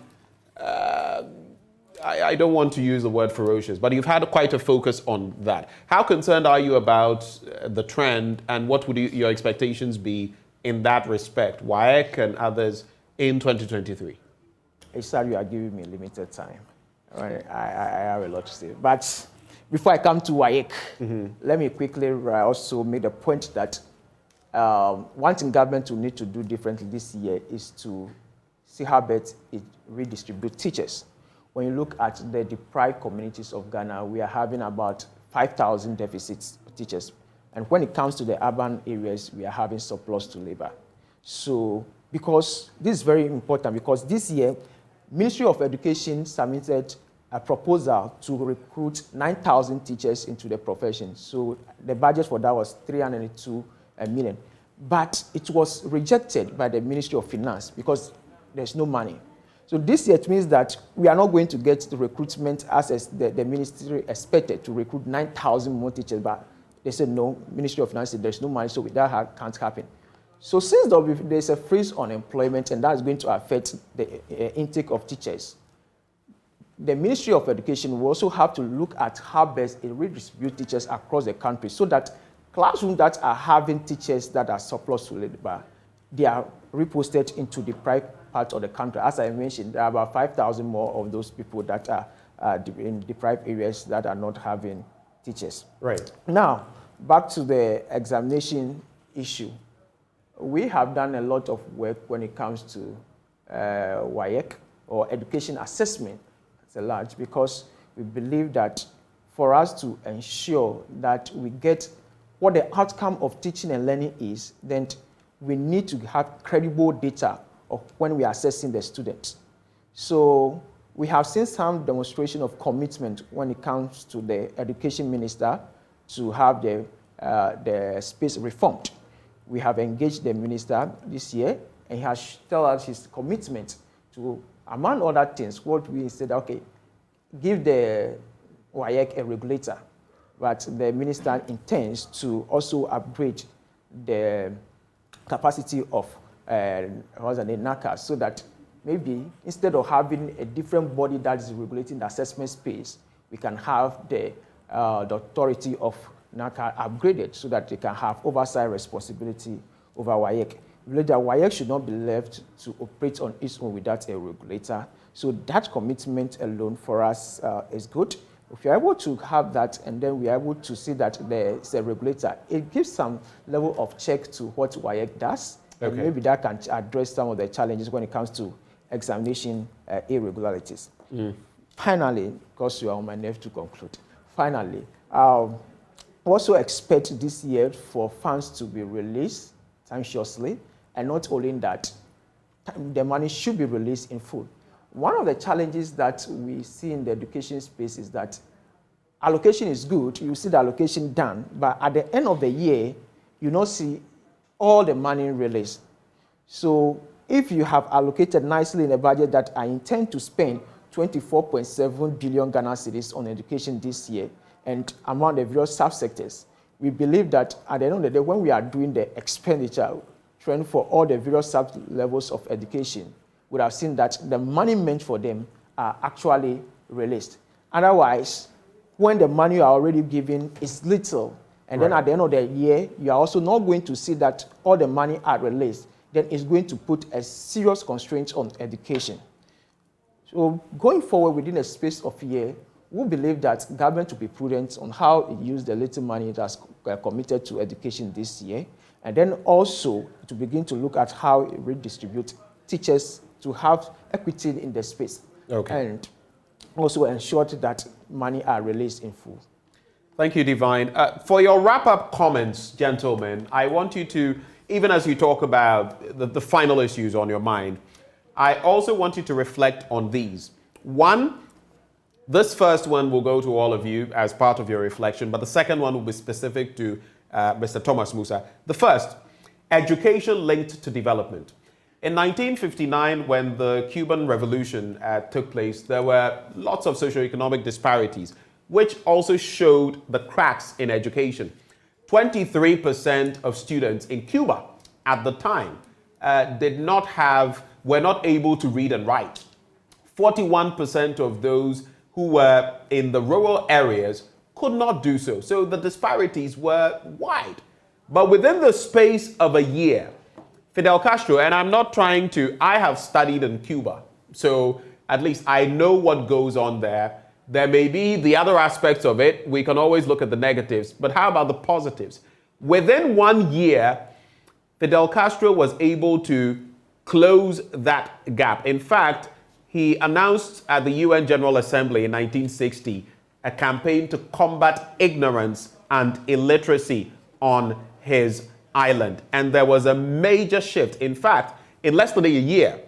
I don't want to use the word ferocious, but you've had quite a focus on that. How concerned are you about the trend, and what would your expectations be in that respect, WAEC and others, in 2023? Sorry, you are giving me limited time. I have a lot to say. But before I come to WAEC, let me quickly also make the point that one thing government will need to do differently this year is to see how best it redistribute teachers. When you look at the deprived communities of Ghana, we are having about 5,000 deficits of teachers. And when it comes to the urban areas, we are having surplus to labor. So, because this is very important, because this year, Ministry of Education submitted a proposal to recruit 9,000 teachers into the profession. So the budget for that was 302 million. But it was rejected by the Ministry of Finance because there's no money. So this year it means that we are not going to get the recruitment as the ministry expected to recruit 9,000 more teachers, but they said no, Ministry of Finance said there's no money, so that can't happen. So since there's a freeze on employment and that's going to affect the intake of teachers, the Ministry of Education will also have to look at how best it redistribute teachers across the country so that classrooms that are having teachers that are surplus to labor, they are reposted into the deprived part of the country. As I mentioned, there are about 5,000 more of those people that are in deprived areas that are not having teachers. Right. Now, back to the examination issue. We have done a lot of work when it comes to WAEC, or education assessment as a large, because we believe that for us to ensure that we get what the outcome of teaching and learning is, then we need to have credible data of when we are assessing the students. So we have seen some demonstration of commitment when it comes to the education minister to have the space reformed. We have engaged the minister this year, and he has told us his commitment to, among other things, what we said, okay, give the WAEC a regulator, but the minister intends to also upgrade the capacity of NACA, so that maybe instead of having a different body that is regulating the assessment space, we can have the authority of NACA upgraded so that they can have oversight responsibility over WAEC. We believe that WAEC should not be left to operate on its own without a regulator. So that commitment alone for us is good. If you're able to have that, and then we're able to see that there's a regulator, it gives some level of check to what WAEC does. Okay. And maybe that can address some of the challenges when it comes to examination irregularities. Finally, because you are on my nerve to conclude, finally, also expect this year for funds to be released anxiously, and not only that, the money should be released in full. One of the challenges that we see in the education space is that allocation is good, you see the allocation done, but at the end of the year, you don't see all the money released. So if you have allocated nicely in a budget that I intend to spend 24.7 billion Ghana cedis on education this year, and among the various subsectors, we believe that at the end of the day, when we are doing the expenditure trend for all the various sub-levels of education, we have seen that the money meant for them are actually released. Otherwise, when the money you are already given is little, and then at the end of the year, you are also not going to see that all the money are released, then it's going to put a serious constraint on education. So going forward within a space of a year, we believe that government will be prudent on how it uses the little money that's committed to education this year, and then also to begin to look at how it redistributes teachers to have equity in the space, and also ensure that money are released in full. Thank you, Divine. For your wrap-up comments, gentlemen, I want you to, even as you talk about the final issues on your mind, I also want you to reflect on these. One, this first one will go to all of you as part of your reflection, but the second one will be specific to Mr. Thomas Musa. The first, education linked to development. In 1959, when the Cuban Revolution took place, there were lots of socioeconomic disparities, which also showed the cracks in education. 23% of students in Cuba at the time were not able to read and write. 41% of those who were in the rural areas could not do so. So the disparities were wide. But within the space of a year, Fidel Castro, and I have studied in Cuba, so at least I know what goes on there. There may be the other aspects of it. We can always look at the negatives, but how about the positives? Within 1 year, Fidel Castro was able to close that gap. In fact, he announced at the UN General Assembly in 1960 a campaign to combat ignorance and illiteracy on his island. And there was a major shift. In fact, in less than a year,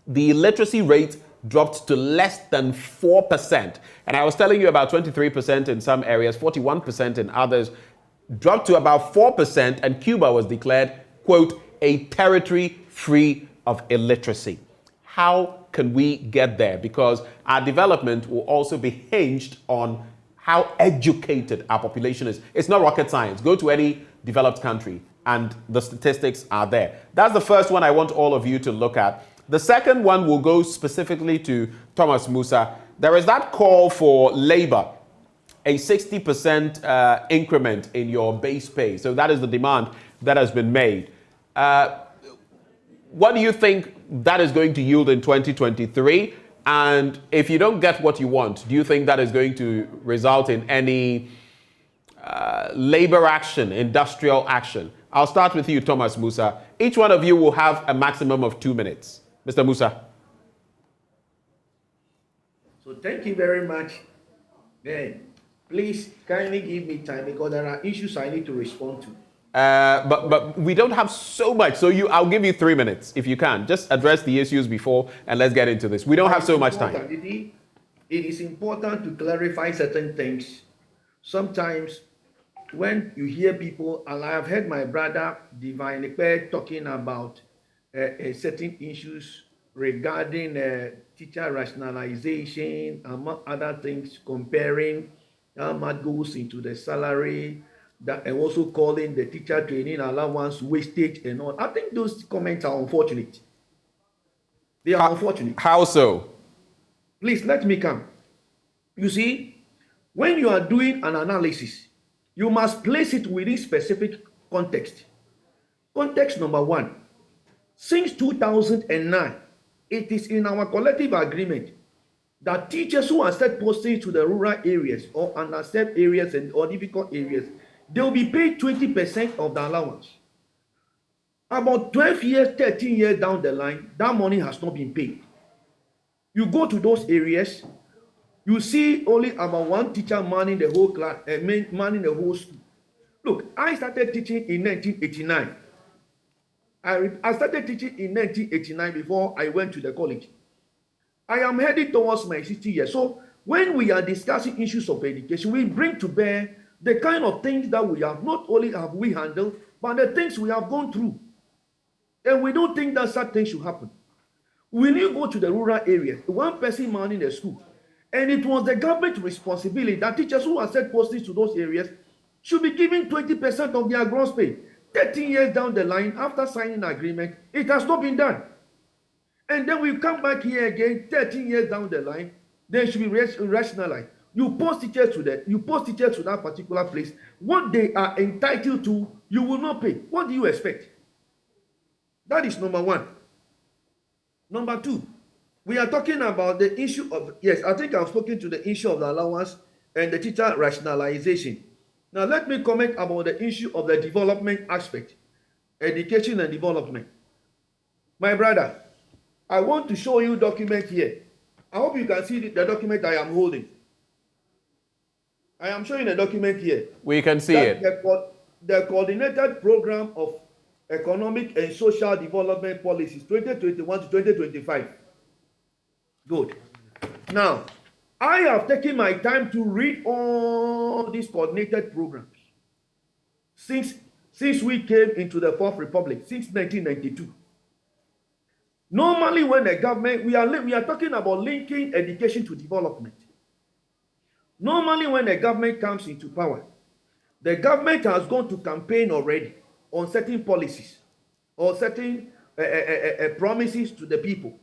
the illiteracy rate dropped to less than 4%. And I was telling you about 23% in some areas, 41% in others, dropped to about 4%, and Cuba was declared, quote, a territory free of illiteracy. How can we get there? Because our development will also be hinged on how educated our population is. It's not rocket science. Go to any developed country and the statistics are there. That's the first one I want all of you to look at. The second one will go specifically to Thomas Musa. There is that call for labor, a 60% increment in your base pay. So that is the demand that has been made. What do you think that is going to yield in 2023? And if you don't get what you want, do you think that is going to result in any labor action, industrial action? I'll start with you, Thomas Musa. Each one of you will have a maximum of 2 minutes. Mr. Musa. So thank you very much. Then, please kindly give me time because there are issues I need to respond to. But we don't have so much, so I'll give you 3 minutes if you can. Just address the issues before and let's get into this. We don't have so much time. It is important to clarify certain things. Sometimes when you hear people, and I have heard my brother Divine Ekpe talking about certain issues regarding teacher rationalization, among other things, comparing how much goes into the salary, and also calling the teacher training allowance wastage and all. I think those comments are unfortunate. They are unfortunate. How so? Please, let me come. You see, when you are doing an analysis, you must place it within specific context. Context number one, since 2009, it is in our collective agreement that teachers who are set posted to the rural areas or underserved areas or difficult areas, they will be paid 20% of the allowance. About 12 years, 13 years down the line, that money has not been paid. You go to those areas, you see only about one teacher manning the whole class, manning the whole school. Look, I started teaching in 1989. I started teaching in 1989 before I went to the college. I am heading towards my 60 years. So when we are discussing issues of education, we bring to bear the kind of things that we have, not only have we handled, but the things we have gone through. And we don't think that such things should happen. When you go to the rural areas, one person manning the school, and it was the government's responsibility that teachers who are set posted to those areas should be given 20% of their gross pay. 13 years down the line, after signing an agreement, it has not been done. And then we come back here again, 13 years down the line, they should be rationalized. You post teachers to that particular place. What they are entitled to, you will not pay. What do you expect? That is number one. Number two, we are talking about the issue of, yes, I think I've spoken to the issue of the allowance and the teacher rationalization. Now let me comment about the issue of the development aspect, education and development. My brother, I want to show you a document here. I hope you can see the document I am holding. I am showing a document here. We can see it. The Coordinated Program of Economic and Social Development Policies 2021 to 2025. Good. Now, I have taken my time to read all these coordinated programs since we came into the Fourth Republic, since 1992. Normally, when the government, we are talking about linking education to development. Normally, when the government comes into power, the government has gone to campaign already on certain policies or certain promises to the people.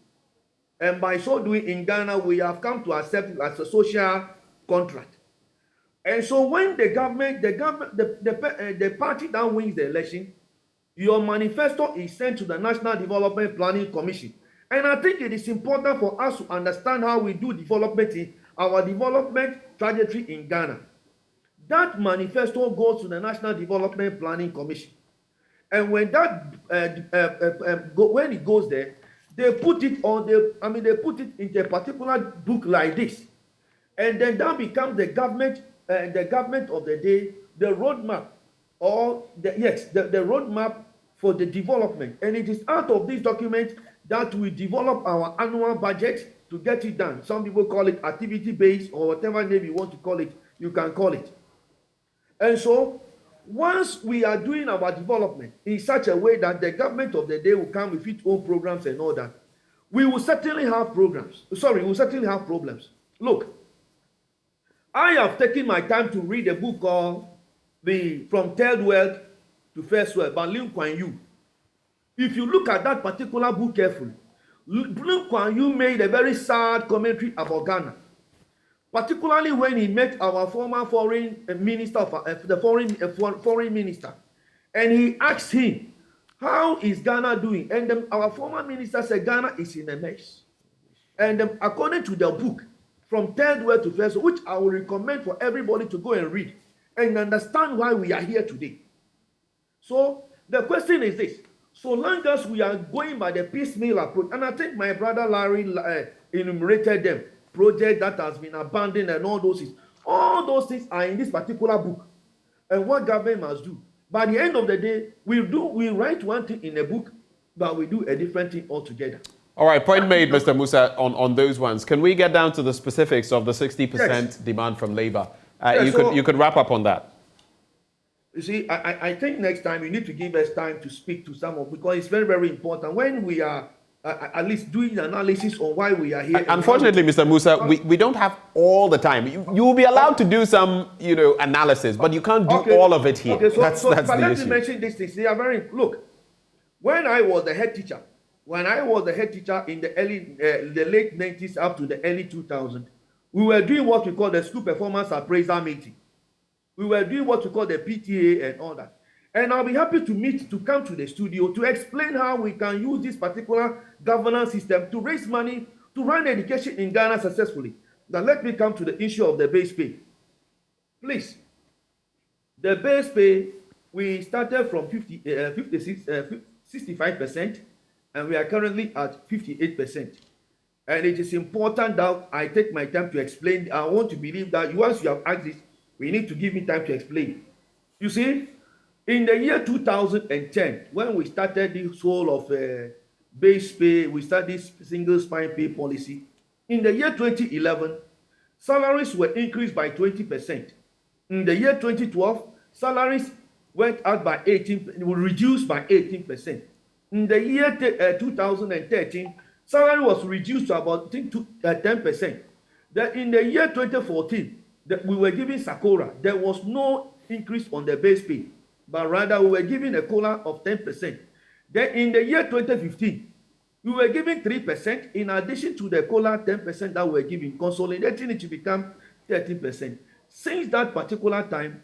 And by so doing in Ghana, we have come to accept it as a social contract. And so when the party that wins the election, your manifesto is sent to the National Development Planning Commission. And I think it is important for us to understand how we do development in our development trajectory in Ghana. That manifesto goes to the National Development Planning Commission. And when when it goes there, they put it on they put it in a particular book like this. And then that becomes the government of the day, the roadmap, or the roadmap for the development. And it is out of this document that we develop our annual budget to get it done. Some people call it activity-based or whatever name you want to call it, you can call it. And so, once we are doing our development in such a way that the government of the day will come with its own programs and all that, we will certainly have programs. Sorry, we will certainly have problems. Look, I have taken my time to read a book called From Third World to First World by Lim Kuan Yew. If you look at that particular book carefully, Lim Kuan Yew made a very sad commentary about Ghana, particularly when he met our former foreign minister, foreign minister, and he asked him, how is Ghana doing? And our former minister said Ghana is in a mess. And according to the book, From Third World to First World, which I will recommend for everybody to go and read and understand why we are here today. So the question is this: so long as we are going by the piecemeal approach, and I think my brother Larry enumerated them, project that has been abandoned and all those things are in this particular book, and what government must do. By the end of the day, we write one thing in a book, but we do a different thing altogether. All right, point made, Mr. Musa, on those ones. Can we get down to the specifics of the 60% demand from labor? You could wrap up on that. You see, I think next time you need to give us time to speak to some of, because it's very, very important when we are at least doing analysis on why we are here. Unfortunately, Mr. Musa, we don't have all the time. You will be allowed to do some, analysis, but you can't do all of it here. Okay, that's the issue. Let me mention these things. They are very, look, when I was the head teacher in the late 90s up to the early 2000s, we were doing what we call the school performance appraisal meeting. We were doing what we call the PTA and all that. And I'll be happy to come to the studio to explain how we can use this particular governance system to raise money to run education in Ghana successfully. Now let me come to the issue of the base pay. Please. The base pay, we started from 65%, and we are currently at 58%. And it is important that I take my time to explain. I want to believe that once you have asked this, we need to give me time to explain. You see, in the year 2010, when we started this whole of base pay, we started this single spine pay policy. In the year 2011, salaries were increased by 20%. In the year 2012, salaries went up by reduced by 18%. In the year 2013, salary was reduced to about 10%. Then in the year 2014, we were giving Sakura. There was no increase on the base pay, but rather we were giving a COLA of 10%. Then in the year 2015, we were giving 3% in addition to the COLA 10% that we were giving, consolidating it to become 13%. Since that particular time,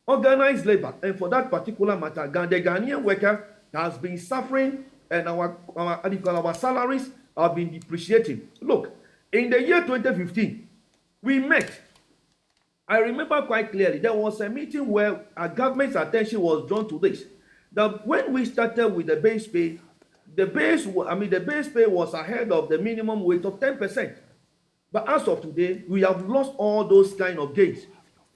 organized labor, and for that particular matter, the Ghanaian worker has been suffering, and our salaries have been depreciating. Look, in the year 2015, we met. I remember quite clearly, there was a meeting where our government's attention was drawn to this. That when we started with the base pay, the base pay was ahead of the minimum wage of 10%. But as of today, we have lost all those kind of gains.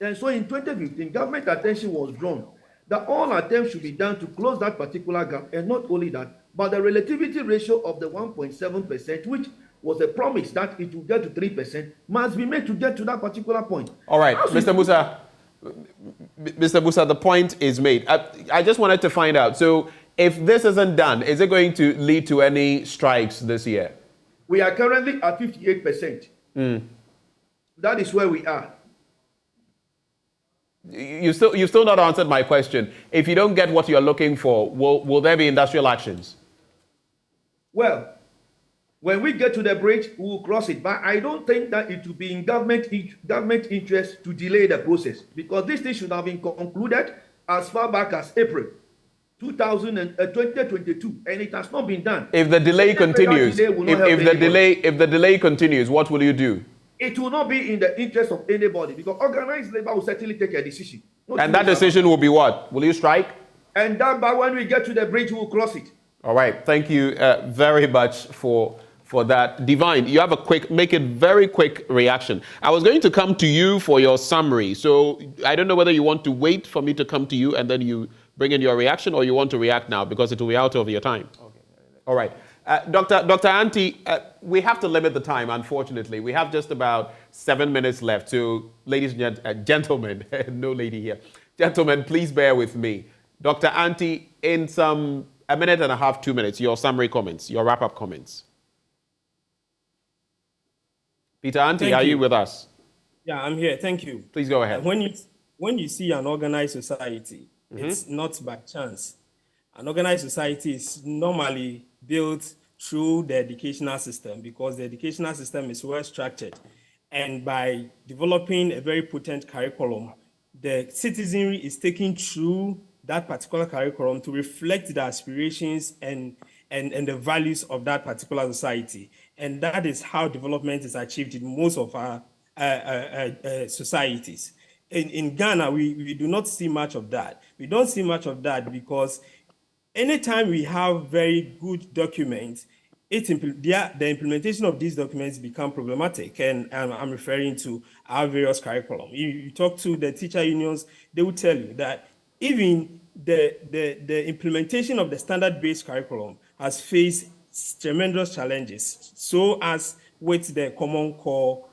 And so in 2015, government attention was drawn that all attempts should be done to close that particular gap, and not only that, but the relativity ratio of the 1.7%, which was a promise that it will get to 3%, must be made to get to that particular point. All right, Mr. Musa. Mr. Musa, the point is made. I just wanted to find out. So, if this isn't done, is it going to lead to any strikes this year? We are currently at 58%. That is where we are. You've still not answered my question. If you don't get what you're looking for, will there be industrial actions? Well, when we get to the bridge, we will cross it. But I don't think that it will be in government interest to delay the process, because this thing should have been concluded as far back as April 2022, and it has not been done. If the delay continues, if the delay continues, what will you do? It will not be in the interest of anybody, because organized labor will certainly take a decision. And that decision will be what? Will you strike? And that, by when we get to the bridge, we will cross it. All right. Thank you very much for that. Divine, you have make it very quick reaction. I was going to come to you for your summary. So I don't know whether you want to wait for me to come to you and then you bring in your reaction, or you want to react now because it will be out of your time. Okay. All right. Dr. Anti, we have to limit the time, unfortunately. We have just about 7 minutes left. So, ladies and gentlemen, no lady here. Gentlemen, please bear with me. Dr. Anti, in a minute and a half, 2 minutes, your summary comments, your wrap-up comments. Peter Anti, are you with us? Yeah, I'm here. Thank you. Please go ahead. When you see an organized society, it's not by chance. An organized society is normally built through the educational system, because the educational system is well structured. And by developing a very potent curriculum, the citizenry is taken through that particular curriculum to reflect the aspirations and the values of that particular society. And that is how development is achieved in most of our societies. In Ghana, we do not see much of that. We don't see much of that because anytime we have very good documents, the implementation of these documents become problematic. And I'm referring to our various curriculum. You talk to the teacher unions, they will tell you that even the implementation of the standard-based curriculum has faced tremendous challenges, so as with the Common Core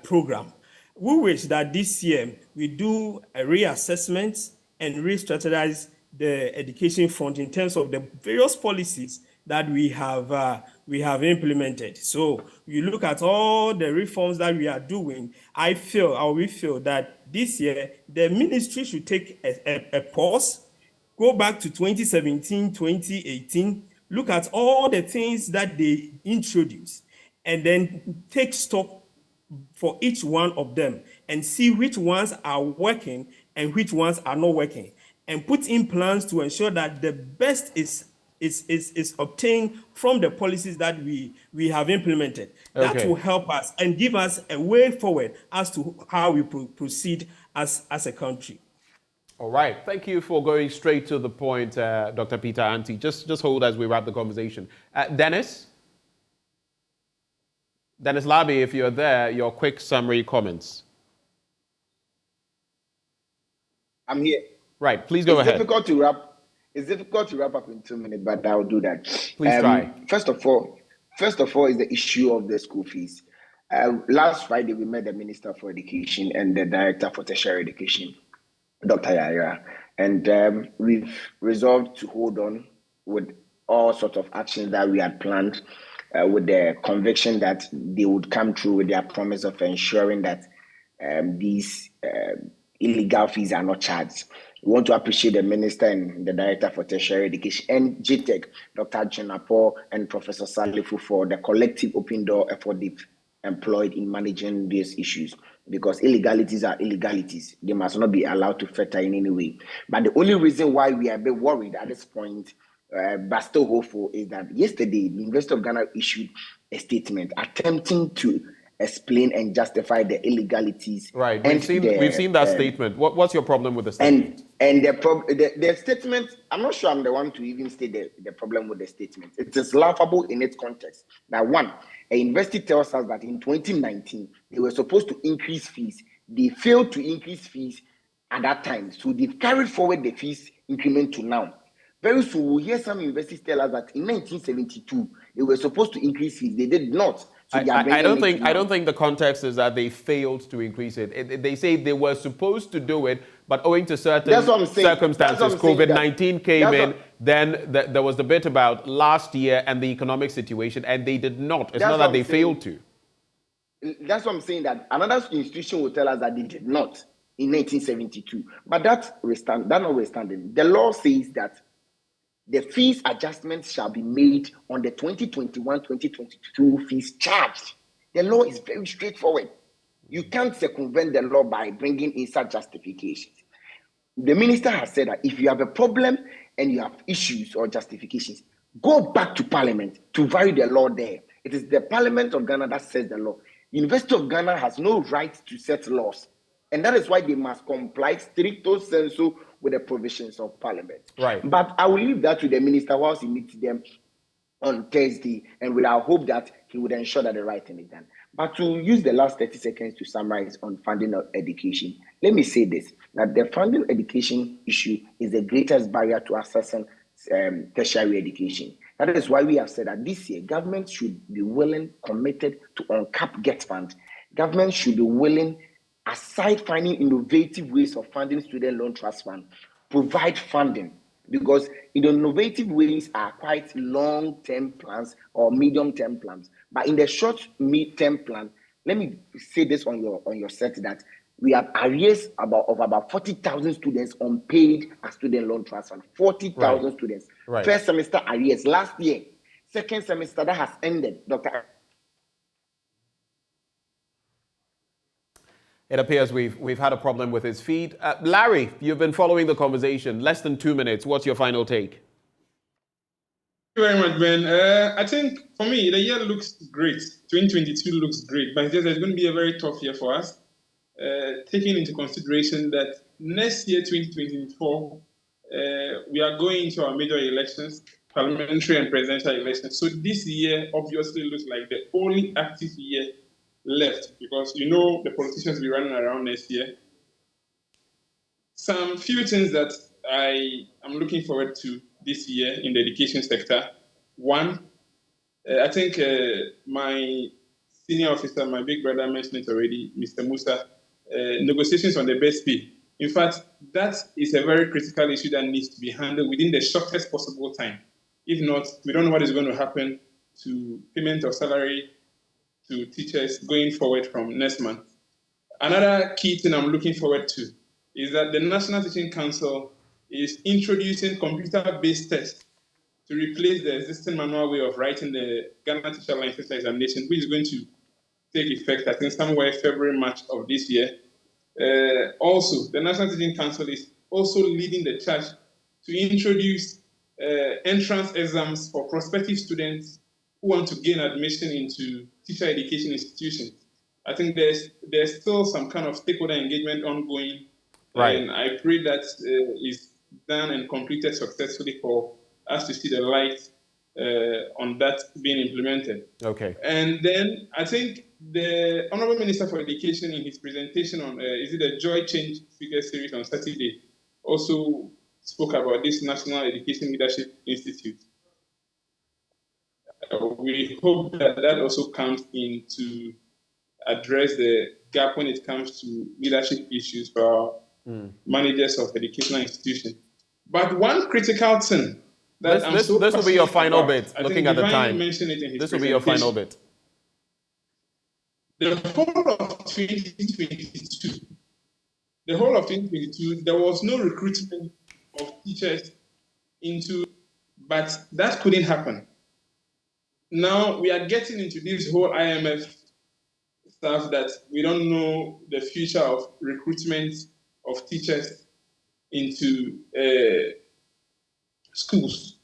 program. We wish that this year we do a reassessment and re-strategize the education front in terms of the various policies that we have implemented. So you look at all the reforms that we are doing. We feel that this year the ministry should take a pause, go back to 2017, 2018, look at all the things that they introduced, and then take stock for each one of them and see which ones are working and which ones are not working, and put in plans to ensure that the best is obtained from the policies that we have implemented. Okay. That will help us and give us a way forward as to how we proceed as a country. All right. Thank you for going straight to the point, Dr. Peter Anti. Just hold as we wrap the conversation. Dennis Labi, if you're there, your quick summary comments. I'm here. Right. Please go ahead. It's difficult to wrap up in 2 minutes, but I'll do that. Please try. First of all is the issue of the school fees. Last Friday, we met the Minister for Education and the Director for Tertiary Education, Dr. Yaya, and we've resolved to hold on with all sorts of actions that we had planned, with the conviction that they would come through with their promise of ensuring that these illegal fees are not charged. We want to appreciate the Minister and the Director for Tertiary Education and JTech, Dr. JoyNews and Professor Salifu, for the collective open door effort they've employed in managing these issues, because illegalities are illegalities. They must not be allowed to filter in any way. But the only reason why we are a bit worried at this point, but still hopeful, is that yesterday the University of Ghana issued a statement attempting to explain and justify the illegalities. Right, we've seen that statement. What's your problem with the statement? And the statement, I'm not sure I'm the one to even state the problem with the statement. It is laughable in its context. Now, one, a university tells us that in 2019 they were supposed to increase fees they failed to increase fees at that time. So they've carried forward the fees increment to now. Very soon, we'll hear some universities tell us that in 1972, they were supposed to increase fees. They did not. So I don't think the context is that they failed to increase it. They say they were supposed to do it, but owing to certain circumstances, COVID-19 came in. Then there was the bit about last year and the economic situation, and they did not. It's not that they failed to. That's what I'm saying, that another institution will tell us that they did not in 1972. But that notwithstanding, the law says that the fees adjustments shall be made on the 2021-2022 fees charged. The law is very straightforward. You can't circumvent the law by bringing in such justifications. The minister has said that if you have a problem and you have issues or justifications, go back to Parliament to vary the law there. It is the Parliament of Ghana that sets the law. University of Ghana has no right to set laws. And that is why they must comply stricto sensu with the provisions of Parliament. Right. But I will leave that to the minister whilst he meets them on Thursday, and with our hope that he would ensure that the right thing is done. But to use the last 30 seconds to summarize on funding of education, let me say this, that the funding education issue is the greatest barrier to accessing tertiary education. That is why we have said that this year, government should be willing, committed to uncap GET fund. Government should be willing, aside finding innovative ways of funding student loan trust fund, provide funding, because in the innovative ways are quite long-term plans or medium-term plans. But in the short, mid-term plan, let me say this on your set, that we have arrears of about 40,000 students unpaid as student loan trust fund. 40,000 students. Right. First semester arrears last year. Second semester that has ended, Dr. It appears we've had a problem with his feed. Larry, you've been following the conversation. Less than 2 minutes. What's your final take? Thank you very much, Ben. I think for me, the year looks great. 2022 looks great, but it's going to be a very tough year for us, taking into consideration that next year, 2024, we are going into our major elections, parliamentary and presidential elections. So this year obviously looks like the only active year left, because you know the politicians will be running around next year. Some few things that I am looking forward to this year in the education sector. One, I think my senior officer, my big brother mentioned it already, Mr. Musa, negotiations on the best pay. In fact, that is a very critical issue that needs to be handled within the shortest possible time. If not, we don't know what is going to happen to payment of salary to teachers going forward from next month. Another key thing I'm looking forward to is that the National Teaching Council is introducing computer-based tests to replace the existing manual way of writing the Ghana Teacher License Examination, which is going to take effect, I think, somewhere February, March of this year. Also, the National Teaching Council is also leading the charge to introduce entrance exams for prospective students who want to gain admission into teacher education institutions. I think there's still some kind of stakeholder engagement ongoing, and I pray that is done and completed successfully for us to see the light on that being implemented. Okay. And then I think the Honorable Minister for Education in his presentation on, is it a Joy Change Speaker Series on Saturday, also spoke about this National Education Leadership Institute. We hope that that also comes in to address the gap when it comes to leadership issues for our managers of educational institutions. But one critical thing that this will be your final bit, looking at the time. This will be your final bit. The whole of 2022, there was no recruitment of teachers into, but that couldn't happen. Now we are getting into this whole IMF stuff that we don't know the future of recruitment of teachers into schools.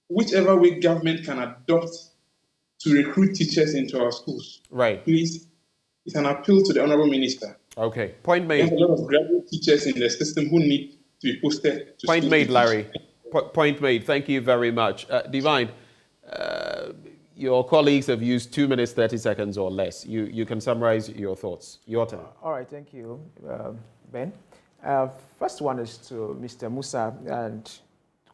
Whichever way government can adopt to recruit teachers into our schools. Right. Please, it's an appeal to the Honorable Minister. Okay. Point made. There's a lot of graduate teachers in the system who need to be posted to Point made, Larry. Point made. Thank you very much. Divine, Your colleagues have used 2 minutes, 30 seconds or less. You can summarize your thoughts. Your turn. All right, thank you, Ben. First one is to Mr. Musa, and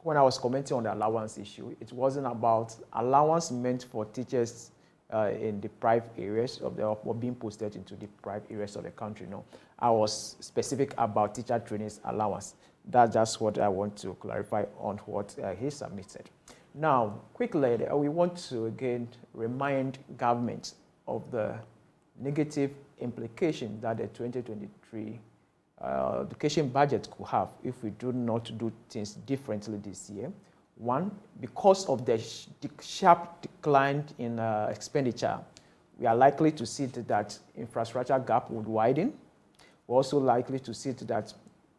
when I was commenting on the allowance issue, it wasn't about allowance meant for teachers in deprived areas of the, or being posted into deprived areas of the country. No, I was specific about teacher trainings allowance. That's just what I want to clarify on what he submitted. Now, quickly, we want to again remind government of the negative implication that the 2023 education budget could have if we do not do things differently this year. One, because of the sharp decline in expenditure, we are likely to see that infrastructure gap would widen. We're also likely to see that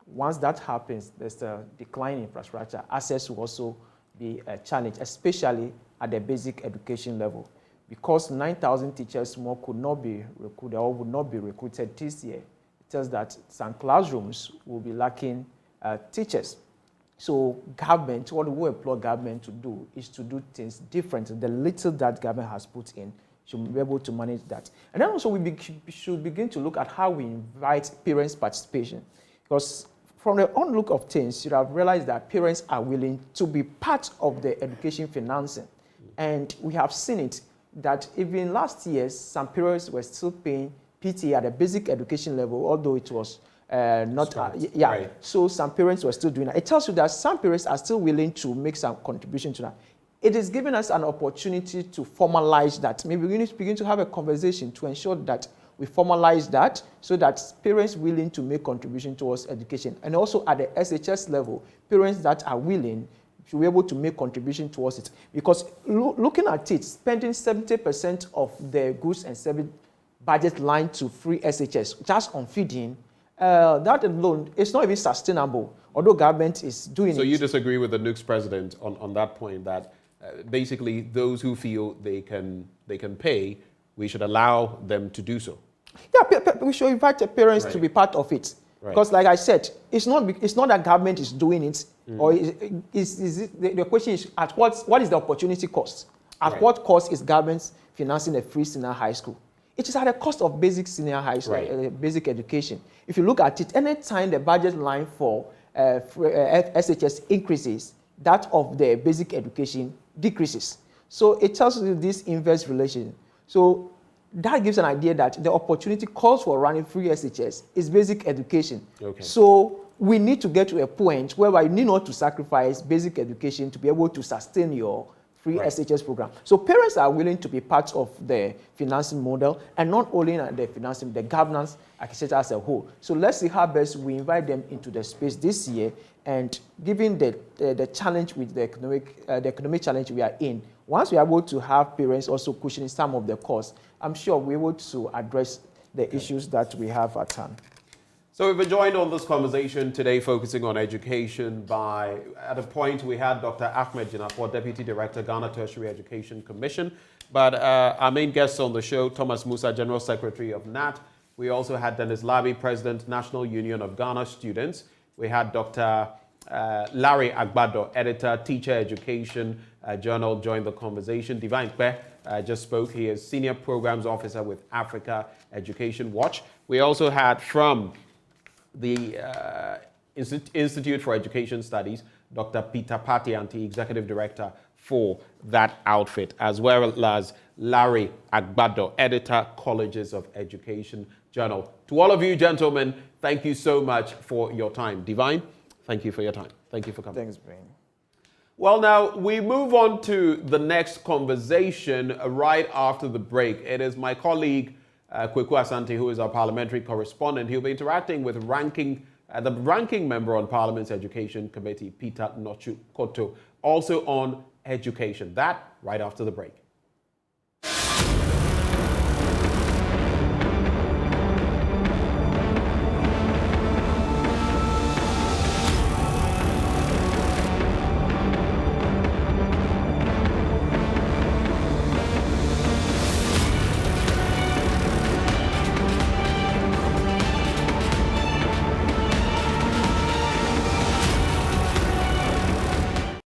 once that happens, there's a decline in infrastructure. Access will also be a challenge, especially at the basic education level. Because 9,000 teachers more could not be recruited or would not be recruited this year, it tells that some classrooms will be lacking teachers. So government, what we employ government to do is to do things different. The little that government has put in should be able to manage that. And then also we should begin to look at how we invite parents' participation. Because from the onlook of things, you have realized that parents are willing to be part of the education financing. And we have seen it that even last year, some parents were still paying PTA at the basic education level, although it was not, right. So some parents were still doing that. It tells you that some parents are still willing to make some contribution to that. It is giving us an opportunity to formalize that. Maybe we need to begin to have a conversation to ensure that we formalize that so that parents willing to make contribution towards education. And also at the SHS level, parents that are willing should be able to make contribution towards it. Because looking at it, spending 70% of the goods and service budget line to free SHS just on feeding, that alone is not even sustainable, although government is doing it. So you disagree with the NUC's president on that point, that basically those who feel they can pay, we should allow them to do so? Yeah, we should invite the parents to be part of it. Right. Because like I said, it's not that government is doing it, or the question is at what is the opportunity cost? At what cost is government financing a free senior high school? It is at the cost of basic senior high school, basic education. If you look at it, any time the budget line for SHS increases, that of the basic education decreases. So it tells you this inverse relation. So that gives an idea that the opportunity cost for running free SHS is basic education. Okay. So we need to get to a point where we need not to sacrifice basic education to be able to sustain your free SHS program. So parents are willing to be part of the financing model, and not only the financing, the governance architecture as a whole. So let's see how best we invite them into the space this year, and given the challenge with the economic challenge we are in, once we are able to have parents also cushioning some of the costs, I'm sure we're able to address the issues that we have at hand. So we've been joined on this conversation today focusing on education by, at a point we had Dr. Ahmed Jinapor, Deputy Director, Ghana Tertiary Education Commission. But our main guests on the show, Thomas Musa, General Secretary of NAT. We also had Dennis Labi, President, National Union of Ghana Students. We had Dr. Larry Agbado, Editor, Teacher Education Journal, joined the conversation. Divine Kpe just spoke. He is Senior Programs Officer with Africa Education Watch. We also had from the Institute for Education Studies, Dr. Peter Patianti, Executive Director for that outfit, as well as Larry Agbado, Editor, Colleges of Education Journal. To all of you gentlemen, thank you so much for your time. Divine, thank you for your time. Thank you for coming. Thanks, Brain. Well, now we move on to the next conversation right after the break. It is my colleague, Kweku Asante, who is our parliamentary correspondent. He'll be interacting with the ranking member on Parliament's Education Committee, Peter Nochu Koto, also on education. That right after the break.